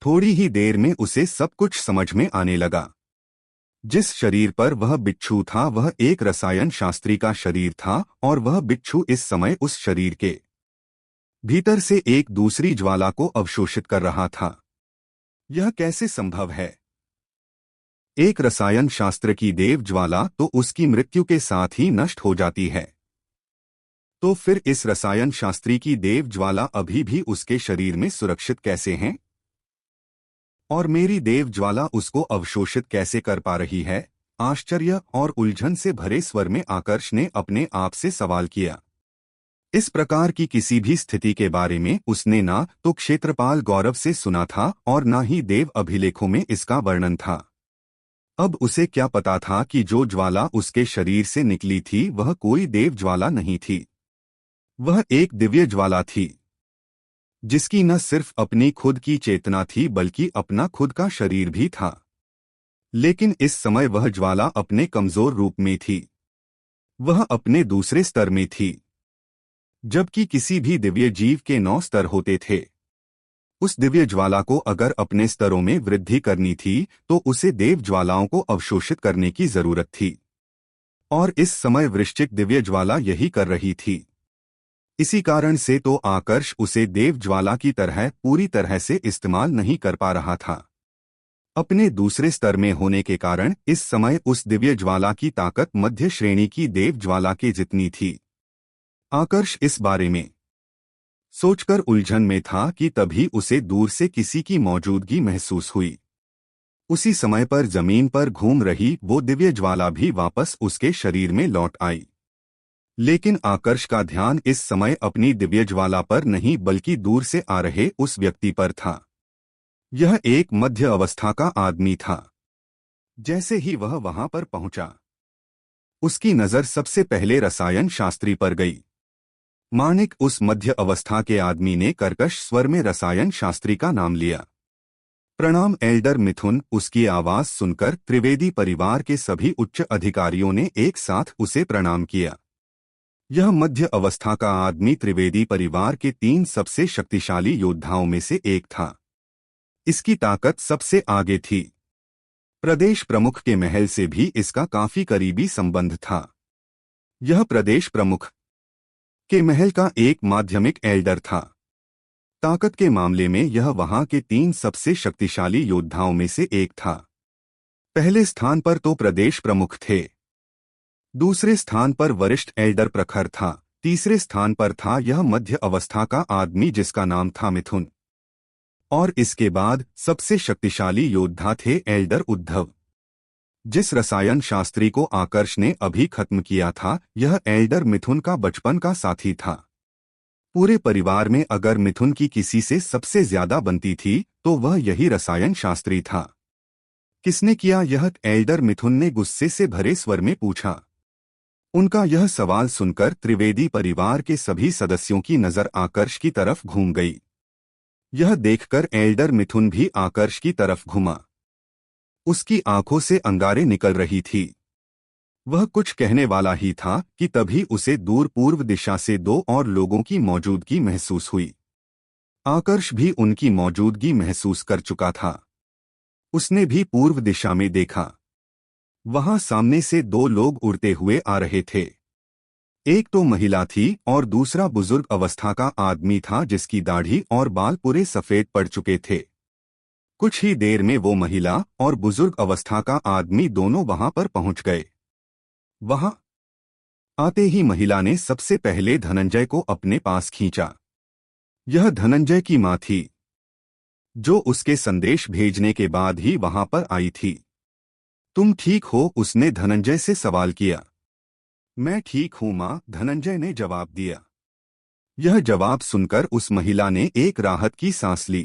थोड़ी ही देर में उसे सब कुछ समझ में आने लगा। जिस शरीर पर वह बिच्छू था वह एक रसायन शास्त्री का शरीर था और वह बिच्छू इस समय उस शरीर के भीतर से एक दूसरी ज्वाला को अवशोषित कर रहा था। यह कैसे संभव है? एक रसायन शास्त्र की देव ज्वाला तो उसकी मृत्यु के साथ ही नष्ट हो जाती है, तो फिर इस रसायन शास्त्री की देव ज्वाला अभी भी उसके शरीर में सुरक्षित कैसे हैं? और मेरी देव ज्वाला उसको अवशोषित कैसे कर पा रही है? आश्चर्य और उलझन से भरे स्वर में आकर्ष ने अपने आप से सवाल किया। इस प्रकार की किसी भी स्थिति के बारे में उसने ना तो क्षेत्रपाल गौरव से सुना था और ना ही देव अभिलेखों में इसका वर्णन था। अब उसे क्या पता था कि जो ज्वाला उसके शरीर से निकली थी वह कोई देव ज्वाला नहीं थी, वह एक दिव्य ज्वाला थी, जिसकी न सिर्फ अपनी खुद की चेतना थी बल्कि अपना खुद का शरीर भी था। लेकिन इस समय वह ज्वाला अपने कमजोर रूप में थी, वह अपने दूसरे स्तर में थी। जबकि किसी भी दिव्य जीव के 9 स्तर होते थे। उस दिव्य ज्वाला को अगर अपने स्तरों में वृद्धि करनी थी तो उसे देव ज्वालाओं को अवशोषित करने की जरूरत थी, और इस समय वृश्चिक दिव्य ज्वाला यही कर रही थी। इसी कारण से तो आकर्ष उसे देव ज्वाला की तरह पूरी तरह से इस्तेमाल नहीं कर पा रहा था। अपने दूसरे स्तर में होने के कारण इस समय उस दिव्य ज्वाला की ताकत मध्य श्रेणी की देव ज्वाला के जितनी थी। आकर्ष इस बारे में सोचकर उलझन में था कि तभी उसे दूर से किसी की मौजूदगी महसूस हुई। उसी समय पर जमीन पर घूम रही वो दिव्य ज्वाला भी वापस उसके शरीर में लौट आई। लेकिन आकर्ष का ध्यान इस समय अपनी दिव्य ज्वाला पर नहीं बल्कि दूर से आ रहे उस व्यक्ति पर था। यह एक मध्य अवस्था का आदमी था। जैसे ही वह वहां पर पहुंचा, उसकी नजर सबसे पहले रसायन शास्त्री पर गई। माणिक उस मध्य अवस्था के आदमी ने कर्कश स्वर में रसायन शास्त्री का नाम लिया। प्रणाम एल्डर मिथुन। उसकी आवाज सुनकर त्रिवेदी परिवार के सभी उच्च अधिकारियों ने एक साथ उसे प्रणाम किया। यह मध्य अवस्था का आदमी त्रिवेदी परिवार के 3 सबसे शक्तिशाली योद्धाओं में से एक था। इसकी ताकत सबसे आगे थी। प्रदेश प्रमुख के महल से भी इसका काफी करीबी संबंध था। यह प्रदेश प्रमुख के महल का एक माध्यमिक एल्डर था। ताकत के मामले में यह वहां के 3 सबसे शक्तिशाली योद्धाओं में से एक था। पहले स्थान पर तो प्रदेश प्रमुख थे, दूसरे स्थान पर वरिष्ठ एल्डर प्रखर था, तीसरे स्थान पर था यह मध्य अवस्था का आदमी जिसका नाम था मिथुन, और इसके बाद सबसे शक्तिशाली योद्धा थे एल्डर उद्धव। जिस रसायन शास्त्री को आकर्ष ने अभी खत्म किया था, यह एल्डर मिथुन का बचपन का साथी था। पूरे परिवार में अगर मिथुन की किसी से सबसे ज्यादा बनती थी तो वह यही रसायन शास्त्री था। किसने किया यह? एल्डर मिथुन ने गुस्से से भरे स्वर में पूछा। उनका यह सवाल सुनकर त्रिवेदी परिवार के सभी सदस्यों की नजर आकर्ष की तरफ घूम गई। यह देखकर एल्डर मिथुन भी आकर्ष की तरफ घुमा। उसकी आंखों से अंगारे निकल रही थी। वह कुछ कहने वाला ही था कि तभी उसे दूर पूर्व दिशा से 2 और लोगों की मौजूदगी महसूस हुई। आकर्ष भी उनकी मौजूदगी महसूस कर चुका था। उसने भी पूर्व दिशा में देखा। वहां सामने से 2 लोग उड़ते हुए आ रहे थे। एक तो महिला थी और दूसरा बुजुर्ग अवस्था का आदमी था जिसकी दाढ़ी और बाल पूरे सफेद पड़ चुके थे। कुछ ही देर में वो महिला और बुजुर्ग अवस्था का आदमी दोनों वहां पर पहुंच गए। वहां आते ही महिला ने सबसे पहले धनंजय को अपने पास खींचा। यह धनंजय की मां थी, जो उसके संदेश भेजने के बाद ही वहां पर आई थी। तुम ठीक हो? उसने धनंजय से सवाल किया। मैं ठीक हूं मां, धनंजय ने जवाब दिया। यह जवाब सुनकर उस महिला ने एक राहत की सांस ली,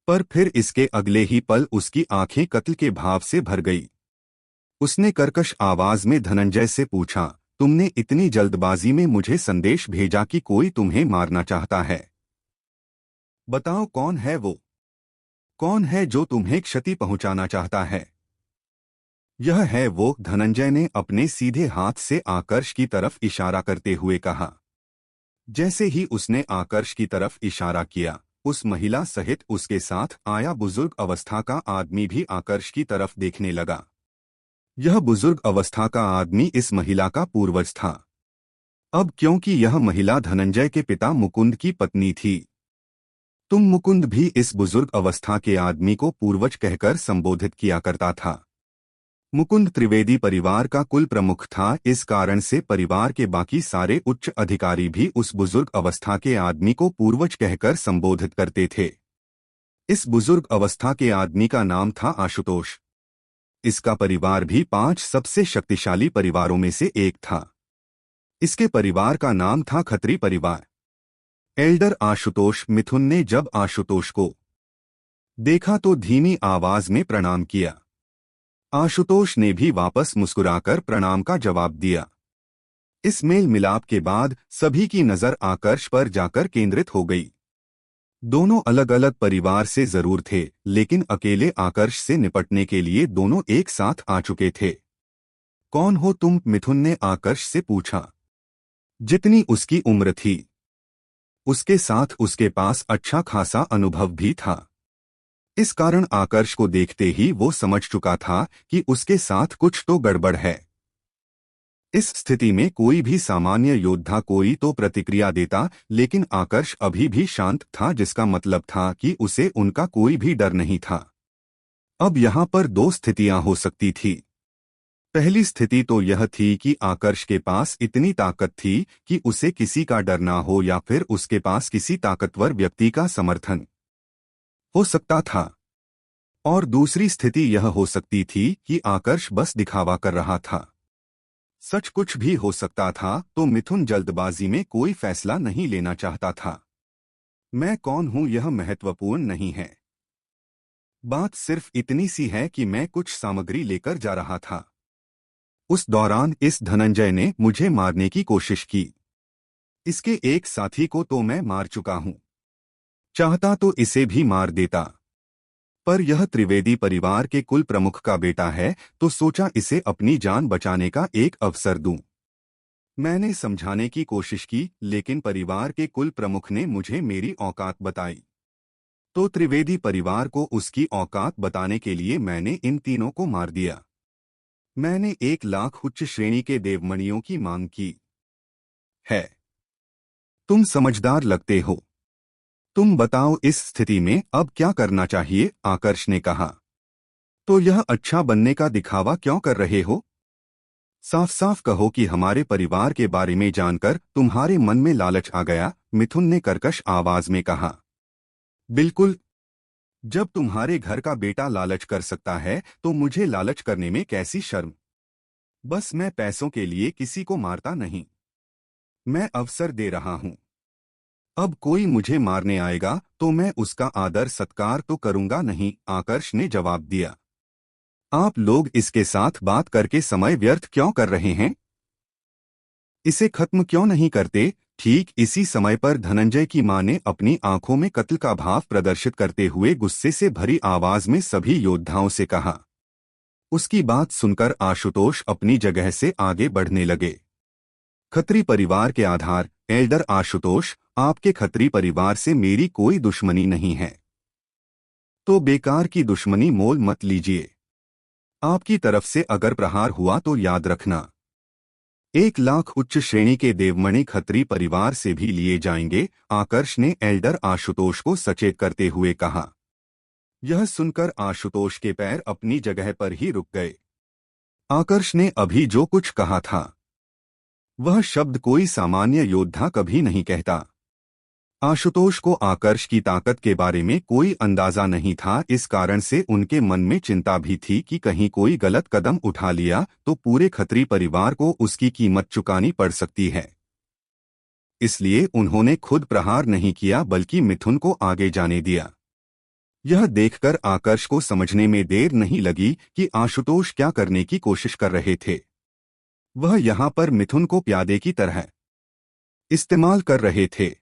पर फिर इसके अगले ही पल उसकी आंखें कत्ल के भाव से भर गई। उसने कर्कश आवाज में धनंजय से पूछा, तुमने इतनी जल्दबाजी में मुझे संदेश भेजा कि कोई तुम्हें मारना चाहता है? बताओ कौन है वो? कौन है जो तुम्हें क्षति पहुंचाना चाहता है? यह है वो, धनंजय ने अपने सीधे हाथ से आकर्ष की तरफ इशारा करते हुए कहा। जैसे ही उसने आकर्ष की तरफ इशारा किया, उस महिला सहित उसके साथ आया बुजुर्ग अवस्था का आदमी भी आकर्ष की तरफ देखने लगा। यह बुजुर्ग अवस्था का आदमी इस महिला का पूर्वज था। अब क्योंकि यह महिला धनंजय के पिता मुकुंद की पत्नी थी, तुम मुकुंद भी इस बुजुर्ग अवस्था के आदमी को पूर्वज कहकर संबोधित किया करता था। मुकुंद त्रिवेदी परिवार का कुल प्रमुख था, इस कारण से परिवार के बाकी सारे उच्च अधिकारी भी उस बुजुर्ग अवस्था के आदमी को पूर्वज कहकर संबोधित करते थे। इस बुजुर्ग अवस्था के आदमी का नाम था आशुतोष। इसका परिवार भी 5 सबसे शक्तिशाली परिवारों में से एक था। इसके परिवार का नाम था खत्री परिवार। एल्डर आशुतोष मिथुन ने जब आशुतोष को देखा तो धीमी आवाज में प्रणाम किया। आशुतोष ने भी वापस मुस्कुराकर प्रणाम का जवाब दिया। इस मेल मिलाप के बाद सभी की नजर आकर्ष पर जाकर केंद्रित हो गई। दोनों अलग अलग परिवार से जरूर थे, लेकिन अकेले आकर्ष से निपटने के लिए दोनों एक साथ आ चुके थे। कौन हो तुम? मिथुन ने आकर्ष से पूछा। जितनी उसकी उम्र थी, उसके साथ उसके पास अच्छा खासा अनुभव भी था। इस कारण आकर्ष को देखते ही वो समझ चुका था कि उसके साथ कुछ तो गड़बड़ है। इस स्थिति में कोई भी सामान्य योद्धा कोई तो प्रतिक्रिया देता, लेकिन आकर्ष अभी भी शांत था, जिसका मतलब था कि उसे उनका कोई भी डर नहीं था। अब यहाँ पर दो स्थितियां हो सकती थी। पहली स्थिति तो यह थी कि आकर्ष के पास इतनी ताकत थी कि उसे किसी का डर ना हो, या फिर उसके पास किसी ताकतवर व्यक्ति का समर्थन हो सकता था। और दूसरी स्थिति यह हो सकती थी कि आकर्ष बस दिखावा कर रहा था। सच कुछ भी हो सकता था, तो मिथुन जल्दबाजी में कोई फैसला नहीं लेना चाहता था। मैं कौन हूं यह महत्वपूर्ण नहीं है। बात सिर्फ इतनी सी है कि मैं कुछ सामग्री लेकर जा रहा था। उस दौरान इस धनंजय ने मुझे मारने की कोशिश की। इसके एक साथी को तो मैं मार चुका हूं। चाहता तो इसे भी मार देता, पर यह त्रिवेदी परिवार के कुल प्रमुख का बेटा है, तो सोचा इसे अपनी जान बचाने का एक अवसर दूं। मैंने समझाने की कोशिश की, लेकिन परिवार के कुल प्रमुख ने मुझे मेरी औकात बताई। तो त्रिवेदी परिवार को उसकी औकात बताने के लिए मैंने इन तीनों को मार दिया। मैंने 1 लाख उच्च श्रेणी के देवमणियों की मांग की है। तुम समझदार लगते हो। तुम बताओ इस स्थिति में अब क्या करना चाहिए, आकर्ष ने कहा। तो यह अच्छा बनने का दिखावा क्यों कर रहे हो? साफ साफ कहो कि हमारे परिवार के बारे में जानकर तुम्हारे मन में लालच आ गया, मिथुन ने कर्कश आवाज में कहा। बिल्कुल। जब तुम्हारे घर का बेटा लालच कर सकता है, तो मुझे लालच करने में कैसी शर्म। बस मैं पैसों के लिए किसी को मारता नहीं। मैं अवसर दे रहा हूं। अब कोई मुझे मारने आएगा तो मैं उसका आदर सत्कार तो करूंगा नहीं, आकर्ष ने जवाब दिया। आप लोग इसके साथ बात करके समय व्यर्थ क्यों कर रहे हैं? इसे खत्म क्यों नहीं करते? ठीक इसी समय पर धनंजय की मां ने अपनी आंखों में कत्ल का भाव प्रदर्शित करते हुए गुस्से से भरी आवाज में सभी योद्धाओं से कहा। उसकी बात सुनकर आशुतोष अपनी जगह से आगे बढ़ने लगे। खत्री परिवार के आधार, एल्डर आशुतोष, आपके खत्री परिवार से मेरी कोई दुश्मनी नहीं है, तो बेकार की दुश्मनी मोल मत लीजिए। आपकी तरफ से अगर प्रहार हुआ तो याद रखना, 1 लाख उच्च श्रेणी के देवमणि खत्री परिवार से भी लिए जाएंगे, आकर्ष ने एल्डर आशुतोष को सचेत करते हुए कहा। यह सुनकर आशुतोष के पैर अपनी जगह पर ही रुक गए। आकर्ष ने अभी जो कुछ कहा था, वह शब्द कोई सामान्य योद्धा कभी नहीं कहता। आशुतोष को आकर्ष की ताकत के बारे में कोई अंदाजा नहीं था, इस कारण से उनके मन में चिंता भी थी कि कहीं कोई गलत कदम उठा लिया तो पूरे खत्री परिवार को उसकी कीमत चुकानी पड़ सकती है। इसलिए उन्होंने खुद प्रहार नहीं किया, बल्कि मिथुन को आगे जाने दिया। यह देखकर आकर्ष को समझने में देर नहीं लगी कि आशुतोष क्या करने की कोशिश कर रहे थे। वह यहाँ पर मिथुन को प्यादे की तरह इस्तेमाल कर रहे थे।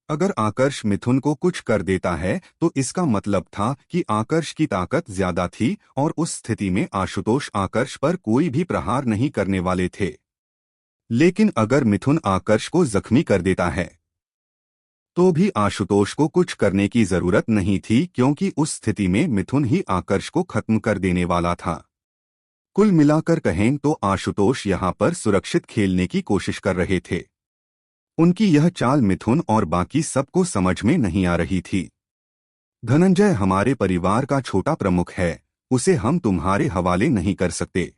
अगर आकर्ष मिथुन को कुछ कर देता है तो इसका मतलब था कि आकर्ष की ताकत ज्यादा थी, और उस स्थिति में आशुतोष आकर्ष पर कोई भी प्रहार नहीं करने वाले थे। लेकिन अगर मिथुन आकर्ष को जख्मी कर देता है तो भी आशुतोष को कुछ करने की जरूरत नहीं थी, क्योंकि उस स्थिति में मिथुन ही आकर्ष को खत्म कर देने वाला था। कुल मिलाकर कहें तो आशुतोष यहाँ पर सुरक्षित खेलने की कोशिश कर रहे थे। उनकी यह चाल मिथुन और बाकी सबको समझ में नहीं आ रही थी। धनंजय हमारे परिवार का छोटा प्रमुख है, उसे हम तुम्हारे हवाले नहीं कर सकते।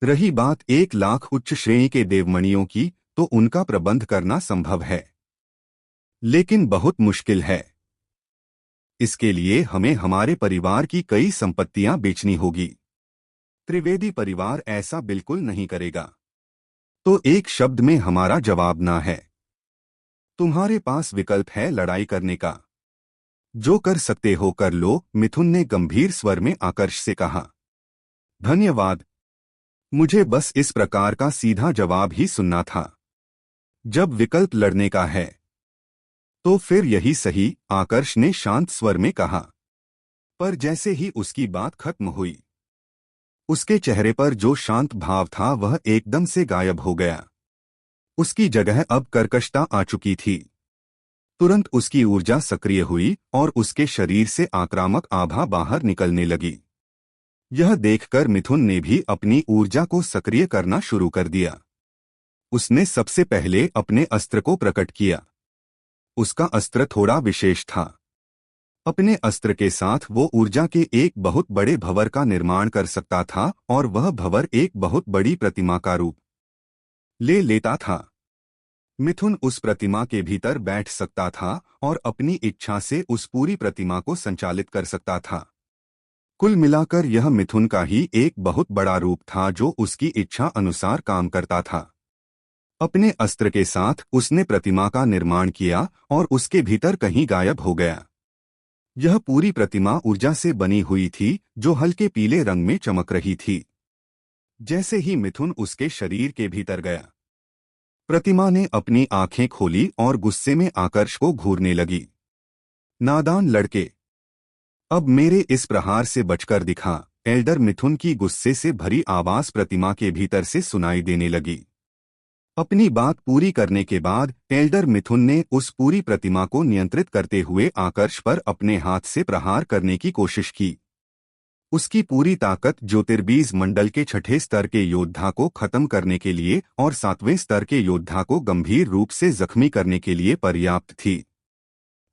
रही बात 1 लाख उच्च श्रेणी के देवमणियों की, तो उनका प्रबंध करना संभव है, लेकिन बहुत मुश्किल है। इसके लिए हमें हमारे परिवार की कई संपत्तियां बेचनी होगी। त्रिवेदी परिवार ऐसा बिल्कुल नहीं करेगा। तो एक शब्द में हमारा जवाब ना है। तुम्हारे पास विकल्प है लड़ाई करने का। जो कर सकते हो कर लो, मिथुन ने गंभीर स्वर में आकर्ष से कहा। धन्यवाद, मुझे बस इस प्रकार का सीधा जवाब ही सुनना था। जब विकल्प लड़ने का है तो फिर यही सही, आकर्ष ने शांत स्वर में कहा। पर जैसे ही उसकी बात खत्म हुई, उसके चेहरे पर जो शांत भाव था वह एकदम से गायब हो गया। उसकी जगह अब कर्कशता आ चुकी थी। तुरंत उसकी ऊर्जा सक्रिय हुई और उसके शरीर से आक्रामक आभा बाहर निकलने लगी। यह देखकर मिथुन ने भी अपनी ऊर्जा को सक्रिय करना शुरू कर दिया। उसने सबसे पहले अपने अस्त्र को प्रकट किया। उसका अस्त्र थोड़ा विशेष था। अपने अस्त्र के साथ वो ऊर्जा के एक बहुत बड़े भंवर का निर्माण कर सकता था और वह भंवर एक बहुत बड़ी प्रतिमा का रूप ले लेता था। मिथुन उस प्रतिमा के भीतर बैठ सकता था और अपनी इच्छा से उस पूरी प्रतिमा को संचालित कर सकता था। कुल मिलाकर यह मिथुन का ही एक बहुत बड़ा रूप था जो उसकी इच्छा अनुसार काम करता था। अपने अस्त्र के साथ उसने प्रतिमा का निर्माण किया और उसके भीतर कहीं गायब हो गया। यह पूरी प्रतिमा ऊर्जा से बनी हुई थी जो हल्के पीले रंग में चमक रही थी। जैसे ही मिथुन उसके शरीर के भीतर गया, प्रतिमा ने अपनी आंखें खोली और गुस्से में आकर्ष को घूरने लगी। नादान लड़के, अब मेरे इस प्रहार से बचकर दिखा। एल्डर मिथुन की गुस्से से भरी आवाज प्रतिमा के भीतर से सुनाई देने लगी। अपनी बात पूरी करने के बाद एल्डर मिथुन ने उस पूरी प्रतिमा को नियंत्रित करते हुए आकर्ष पर अपने हाथ से प्रहार करने की कोशिश की। उसकी पूरी ताकत ज्योतिर्बीज मंडल के छठे स्तर के योद्धा को खत्म करने के लिए और 7वें स्तर के योद्धा को गंभीर रूप से जख्मी करने के लिए पर्याप्त थी।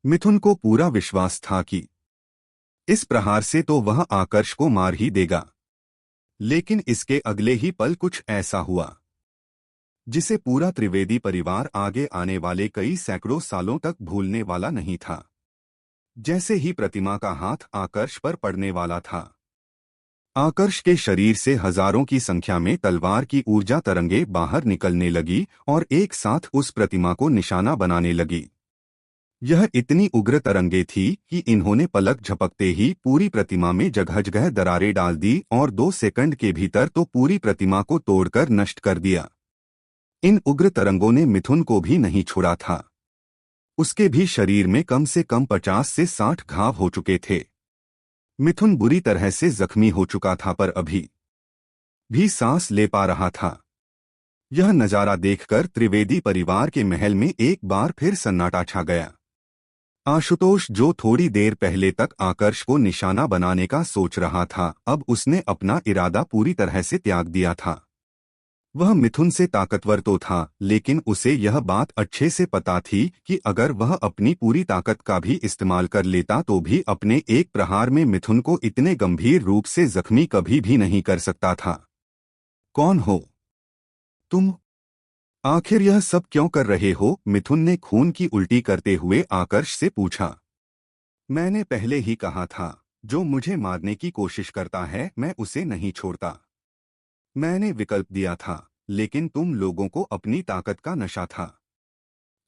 मिथुन को पूरा विश्वास था कि इस प्रहार से तो वह आकर्ष को मार ही देगा। लेकिन इसके अगले ही पल कुछ ऐसा हुआ जिसे पूरा त्रिवेदी परिवार आगे आने वाले कई सैकड़ों सालों तक भूलने वाला नहीं था। जैसे ही प्रतिमा का हाथ आकर्ष पर पड़ने वाला था, आकर्ष के शरीर से हजारों की संख्या में तलवार की ऊर्जा तरंगे बाहर निकलने लगी और एक साथ उस प्रतिमा को निशाना बनाने लगी। यह इतनी उग्र तरंगे थी कि इन्होंने पलक झपकते ही पूरी प्रतिमा में जगह जगह दरारें डाल दी और 2 सेकंड के भीतर तो पूरी प्रतिमा को तोड़कर नष्ट कर दिया। इन उग्र तरंगों ने मिथुन को भी नहीं छोड़ा था। उसके भी शरीर में कम से कम 50 से 60 घाव हो चुके थे। मिथुन बुरी तरह से जख्मी हो चुका था पर अभी भी सांस ले पा रहा था। यह नजारा देखकर त्रिवेदी परिवार के महल में एक बार फिर सन्नाटा छा गया। आशुतोष, जो थोड़ी देर पहले तक आकर्ष को निशाना बनाने का सोच रहा था, अब उसने अपना इरादा पूरी तरह से त्याग दिया था। वह मिथुन से ताकतवर तो था, लेकिन उसे यह बात अच्छे से पता थी कि अगर वह अपनी पूरी ताकत का भी इस्तेमाल कर लेता तो भी अपने एक प्रहार में मिथुन को इतने गंभीर रूप से जख्मी कभी भी नहीं कर सकता था। कौन हो तुम? आखिर यह सब क्यों कर रहे हो? मिथुन ने खून की उल्टी करते हुए आकर्ष से पूछा। मैंने पहले ही कहा था, जो मुझे मारने की कोशिश करता है मैं उसे नहीं छोड़ता। मैंने विकल्प दिया था, लेकिन तुम लोगों को अपनी ताकत का नशा था।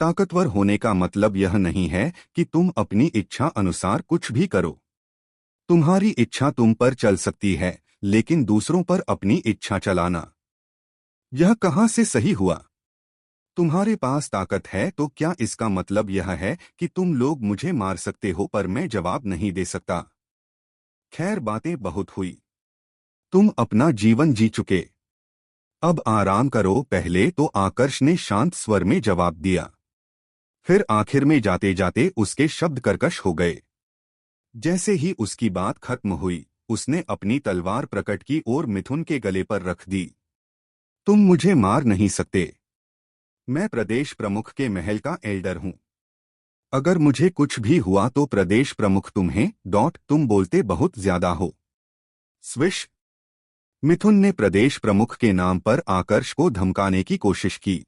ताकतवर होने का मतलब यह नहीं है कि तुम अपनी इच्छा अनुसार कुछ भी करो। तुम्हारी इच्छा तुम पर चल सकती है, लेकिन दूसरों पर अपनी इच्छा चलाना, यह कहाँ से सही हुआ? तुम्हारे पास ताकत है तो क्या इसका मतलब यह है कि तुम लोग मुझे मार सकते हो पर मैं जवाब नहीं दे सकता? खैर, बातें बहुत हुई। तुम अपना जीवन जी चुके, अब आराम करो। पहले तो आकर्ष ने शांत स्वर में जवाब दिया, फिर आखिर में जाते जाते उसके शब्द कर्कश हो गए। जैसे ही उसकी बात खत्म हुई, उसने अपनी तलवार प्रकट की और मिथुन के गले पर रख दी। तुम मुझे मार नहीं सकते। मैं प्रदेश प्रमुख के महल का एल्डर हूं। अगर मुझे कुछ भी हुआ तो प्रदेश प्रमुख तुम्हें तुम बोलते बहुत ज्यादा हो। स्विश। मिथुन ने प्रदेश प्रमुख के नाम पर आकर्ष को धमकाने की कोशिश की,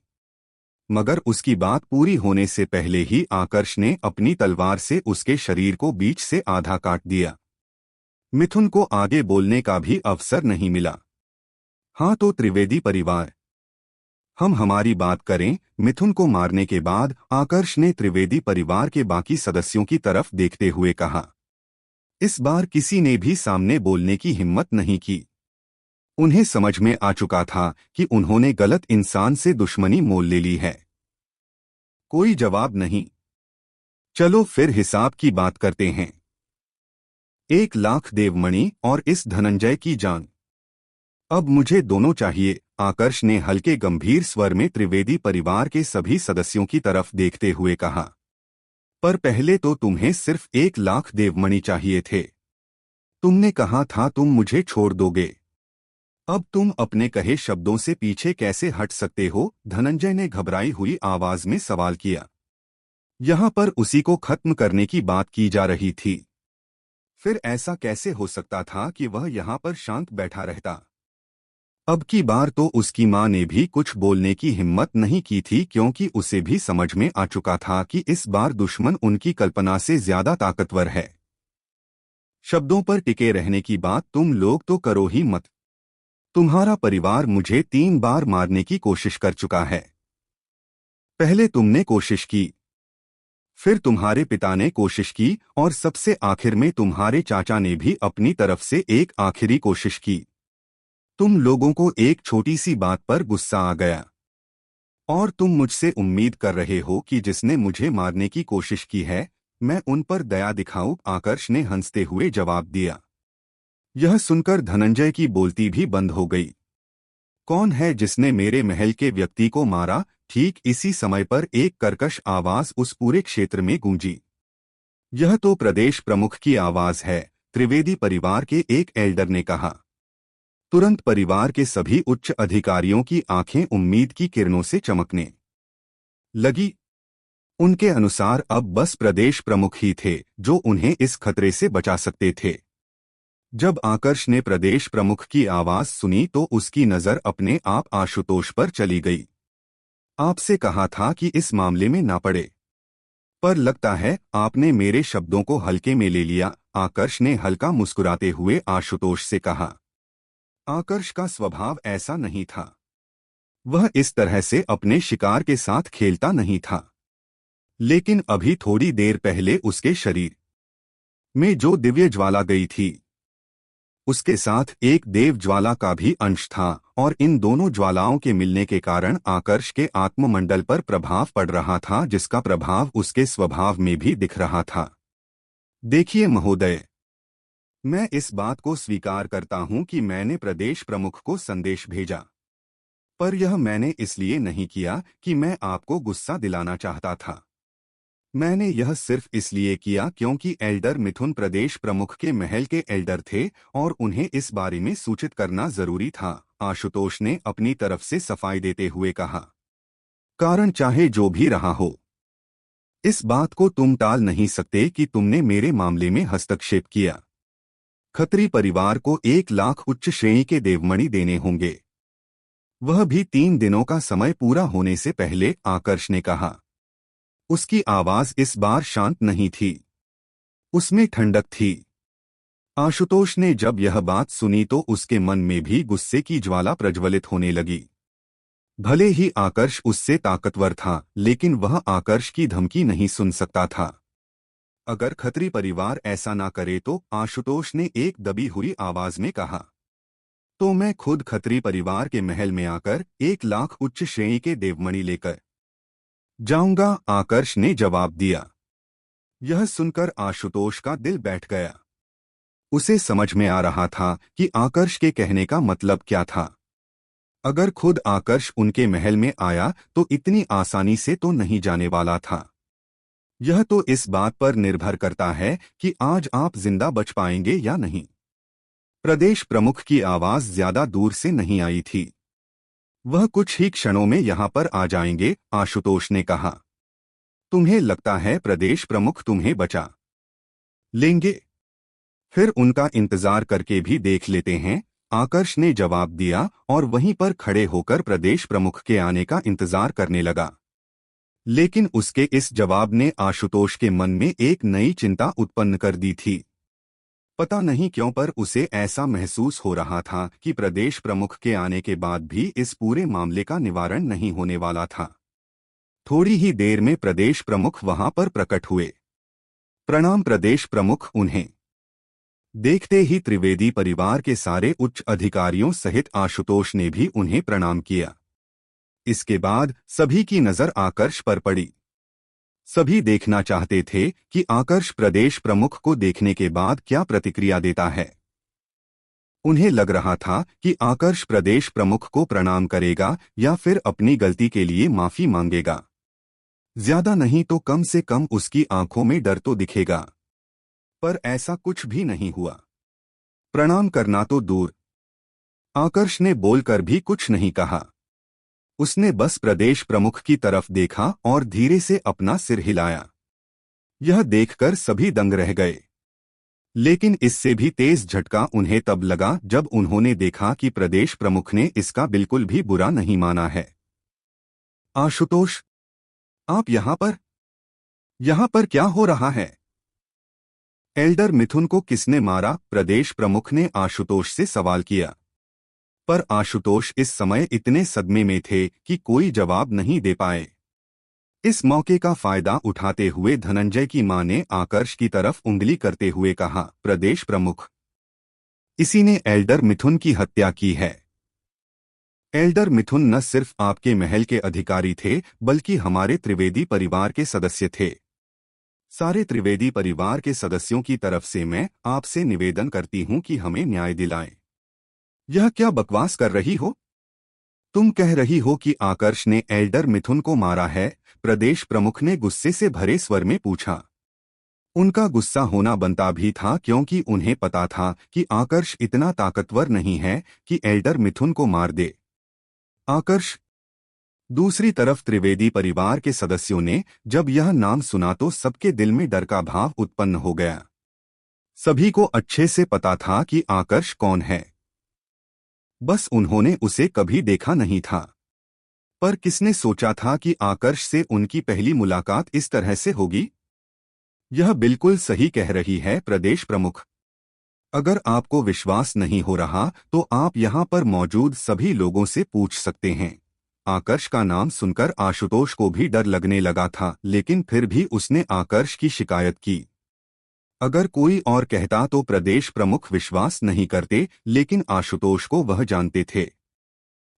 मगर उसकी बात पूरी होने से पहले ही आकर्ष ने अपनी तलवार से उसके शरीर को बीच से आधा काट दिया। मिथुन को आगे बोलने का भी अवसर नहीं मिला। हाँ तो त्रिवेदी परिवार, हम हमारी बात करें। मिथुन को मारने के बाद आकर्ष ने त्रिवेदी परिवार के बाकी सदस्यों की तरफ देखते हुए कहा। इस बार किसी ने भी सामने बोलने की हिम्मत नहीं की। उन्हें समझ में आ चुका था कि उन्होंने गलत इंसान से दुश्मनी मोल ले ली है। कोई जवाब नहीं। चलो फिर हिसाब की बात करते हैं। 1,00,000 देवमणि और इस धनंजय की जान। अब मुझे दोनों चाहिए। आकर्ष ने हल्के गंभीर स्वर में त्रिवेदी परिवार के सभी सदस्यों की तरफ देखते हुए कहा। पर पहले तो तुम्हें सिर्फ 1,00,000 देवमणि चाहिए थे। तुमने कहा था तुम मुझे छोड़ दोगे। अब तुम अपने कहे शब्दों से पीछे कैसे हट सकते हो? धनंजय ने घबराई हुई आवाज में सवाल किया। यहाँ पर उसी को खत्म करने की बात की जा रही थी। फिर ऐसा कैसे हो सकता था कि वह यहाँ पर शांत बैठा रहता? अब की बार तो उसकी माँ ने भी कुछ बोलने की हिम्मत नहीं की थी, क्योंकि उसे भी समझ में आ चुका था कि इस बार दुश्मन उनकी कल्पना से ज्यादा ताकतवर है। शब्दों पर टिके रहने की बात तुम लोग तो करो ही मत। तुम्हारा परिवार मुझे 3 बार मारने की कोशिश कर चुका है। पहले तुमने कोशिश की, फिर तुम्हारे पिता ने कोशिश की, और सबसे आखिर में तुम्हारे चाचा ने भी अपनी तरफ से एक आखिरी कोशिश की। तुम लोगों को एक छोटी सी बात पर गुस्सा आ गया, और तुम मुझसे उम्मीद कर रहे हो कि जिसने मुझे मारने की कोशिश की है, मैं उन पर दया दिखाऊं? आकर्ष ने हंसते हुए जवाब दिया। यह सुनकर धनंजय की बोलती भी बंद हो गई। कौन है जिसने मेरे महल के व्यक्ति को मारा? ठीक इसी समय पर एक कर्कश आवाज उस पूरे क्षेत्र में गूंजी। यह तो प्रदेश प्रमुख की आवाज है, त्रिवेदी परिवार के एक एल्डर ने कहा। तुरंत परिवार के सभी उच्च अधिकारियों की आंखें उम्मीद की किरणों से चमकने लगी। उनके अनुसार अब बस प्रदेश प्रमुख ही थे जो उन्हें इस खतरे से बचा सकते थे। जब आकर्ष ने प्रदेश प्रमुख की आवाज सुनी तो उसकी नजर अपने आप आशुतोष पर चली गई। आपसे कहा था कि इस मामले में ना पड़े, पर लगता है आपने मेरे शब्दों को हल्के में ले लिया। आकर्ष ने हल्का मुस्कुराते हुए आशुतोष से कहा। आकर्ष का स्वभाव ऐसा नहीं था। वह इस तरह से अपने शिकार के साथ खेलता नहीं था। लेकिन अभी थोड़ी देर पहले उसके शरीर में जो दिव्य ज्वाला गई थी, उसके साथ एक देव ज्वाला का भी अंश था, और इन दोनों ज्वालाओं के मिलने के कारण आकर्ष के आत्ममंडल पर प्रभाव पड़ रहा था, जिसका प्रभाव उसके स्वभाव में भी दिख रहा था। देखिए महोदय, मैं इस बात को स्वीकार करता हूं कि मैंने प्रदेश प्रमुख को संदेश भेजा, पर यह मैंने इसलिए नहीं किया कि मैं आपको गुस्सा दिलाना चाहता था। मैंने यह सिर्फ इसलिए किया क्योंकि एल्डर मिथुन प्रदेश प्रमुख के महल के एल्डर थे और उन्हें इस बारे में सूचित करना जरूरी था। आशुतोष ने अपनी तरफ से सफाई देते हुए कहा। कारण चाहे जो भी रहा हो, इस बात को तुम टाल नहीं सकते कि तुमने मेरे मामले में हस्तक्षेप किया। खत्री परिवार को 1 लाख उच्च श्रेणी के देवमणि देने होंगे, वह भी 3 दिनों का समय पूरा होने से पहले, आकर्ष ने कहा। उसकी आवाज इस बार शांत नहीं थी, उसमें ठंडक थी। आशुतोष ने जब यह बात सुनी तो उसके मन में भी गुस्से की ज्वाला प्रज्वलित होने लगी। भले ही आकर्ष उससे ताकतवर था, लेकिन वह आकर्ष की धमकी नहीं सुन सकता था। अगर खत्री परिवार ऐसा ना करे तो, आशुतोष ने एक दबी हुई आवाज में कहा, तो मैं खुद खत्री परिवार के महल में आकर 1 लाख उच्च श्रेणी के देवमणि लेकर जाऊंगा। आकर्ष ने जवाब दिया। यह सुनकर आशुतोष का दिल बैठ गया। उसे समझ में आ रहा था कि आकर्ष के कहने का मतलब क्या था। अगर खुद आकर्ष उनके महल में आया तो इतनी आसानी से तो नहीं जाने वाला था। यह तो इस बात पर निर्भर करता है कि आज आप जिंदा बच पाएंगे या नहीं। प्रदेश प्रमुख की आवाज ज्यादा दूर से नहीं आई थी। वह कुछ ही क्षणों में यहाँ पर आ जाएंगे, आशुतोष ने कहा। तुम्हें लगता है प्रदेश प्रमुख तुम्हें बचा लेंगे? फिर उनका इंतजार करके भी देख लेते हैं, आकर्ष ने जवाब दिया और वहीं पर खड़े होकर प्रदेश प्रमुख के आने का इंतजार करने लगा। लेकिन उसके इस जवाब ने आशुतोष के मन में एक नई चिंता उत्पन्न कर दी थी। पता नहीं क्यों, पर उसे ऐसा महसूस हो रहा था कि प्रदेश प्रमुख के आने के बाद भी इस पूरे मामले का निवारण नहीं होने वाला था। थोड़ी ही देर में प्रदेश प्रमुख वहां पर प्रकट हुए। प्रणाम प्रदेश प्रमुख। उन्हें देखते ही त्रिवेदी परिवार के सारे उच्च अधिकारियों सहित आशुतोष ने भी उन्हें प्रणाम किया। इसके बाद सभी की नजर आकर्ष पर पड़ी। सभी देखना चाहते थे कि आकर्ष प्रदेश प्रमुख को देखने के बाद क्या प्रतिक्रिया देता है। उन्हें लग रहा था कि आकर्ष प्रदेश प्रमुख को प्रणाम करेगा या फिर अपनी गलती के लिए माफी मांगेगा। ज्यादा नहीं तो कम से कम उसकी आंखों में डर तो दिखेगा। पर ऐसा कुछ भी नहीं हुआ। प्रणाम करना तो दूर, आकर्ष ने बोलकर भी कुछ नहीं कहा। उसने बस प्रदेश प्रमुख की तरफ देखा और धीरे से अपना सिर हिलाया। यह देखकर सभी दंग रह गए। लेकिन इससे भी तेज झटका उन्हें तब लगा जब उन्होंने देखा कि प्रदेश प्रमुख ने इसका बिल्कुल भी बुरा नहीं माना है। आशुतोष, आप यहां पर क्या हो रहा है? एल्डर मिथुन को किसने मारा? प्रदेश प्रमुख ने आशुतोष से सवाल किया। पर आशुतोष इस समय इतने सदमे में थे कि कोई जवाब नहीं दे पाए। इस मौके का फायदा उठाते हुए धनंजय की मां ने आकर्ष की तरफ उंगली करते हुए कहा, प्रदेश प्रमुख, इसी ने एल्डर मिथुन की हत्या की है। एल्डर मिथुन न सिर्फ आपके महल के अधिकारी थे बल्कि हमारे त्रिवेदी परिवार के सदस्य थे। सारे त्रिवेदी परिवार के सदस्यों की तरफ से मैं आपसे निवेदन करती हूं कि हमें न्याय दिलाएं। यह क्या बकवास कर रही हो? तुम कह रही हो कि आकर्ष ने एल्डर मिथुन को मारा है? प्रदेश प्रमुख ने गुस्से से भरे स्वर में पूछा। उनका गुस्सा होना बनता भी था क्योंकि उन्हें पता था कि आकर्ष इतना ताकतवर नहीं है कि एल्डर मिथुन को मार दे। आकर्ष। दूसरी तरफ त्रिवेदी परिवार के सदस्यों ने जब यह नाम सुना तो सबके दिल में डर का भाव उत्पन्न हो गया। सभी को अच्छे से पता था कि आकर्ष कौन है, बस उन्होंने उसे कभी देखा नहीं था। पर किसने सोचा था कि आकर्ष से उनकी पहली मुलाकात इस तरह से होगी? यह बिल्कुल सही कह रही है प्रदेश प्रमुख। अगर आपको विश्वास नहीं हो रहा तो आप यहाँ पर मौजूद सभी लोगों से पूछ सकते हैं। आकर्ष का नाम सुनकर आशुतोष को भी डर लगने लगा था, लेकिन फिर भी उसने आकर्ष की शिकायत की। अगर कोई और कहता तो प्रदेश प्रमुख विश्वास नहीं करते, लेकिन आशुतोष को वह जानते थे।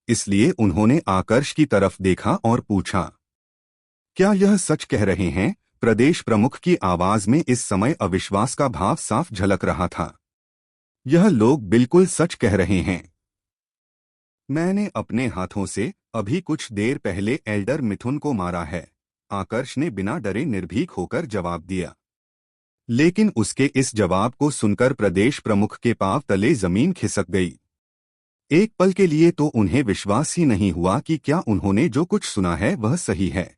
इसलिए उन्होंने आकर्ष की तरफ देखा और पूछा, क्या यह सच कह रहे हैं? प्रदेश प्रमुख की आवाज में इस समय अविश्वास का भाव साफ झलक रहा था। यह लोग बिल्कुल सच कह रहे हैं। मैंने अपने हाथों से अभी कुछ देर पहले एल्डर मिथुन को मारा है, आकर्ष ने बिना डरे निर्भीक होकर जवाब दिया। लेकिन उसके इस जवाब को सुनकर प्रदेश प्रमुख के पांव तले जमीन खिसक गई। एक पल के लिए तो उन्हें विश्वास ही नहीं हुआ कि क्या उन्होंने जो कुछ सुना है वह सही है।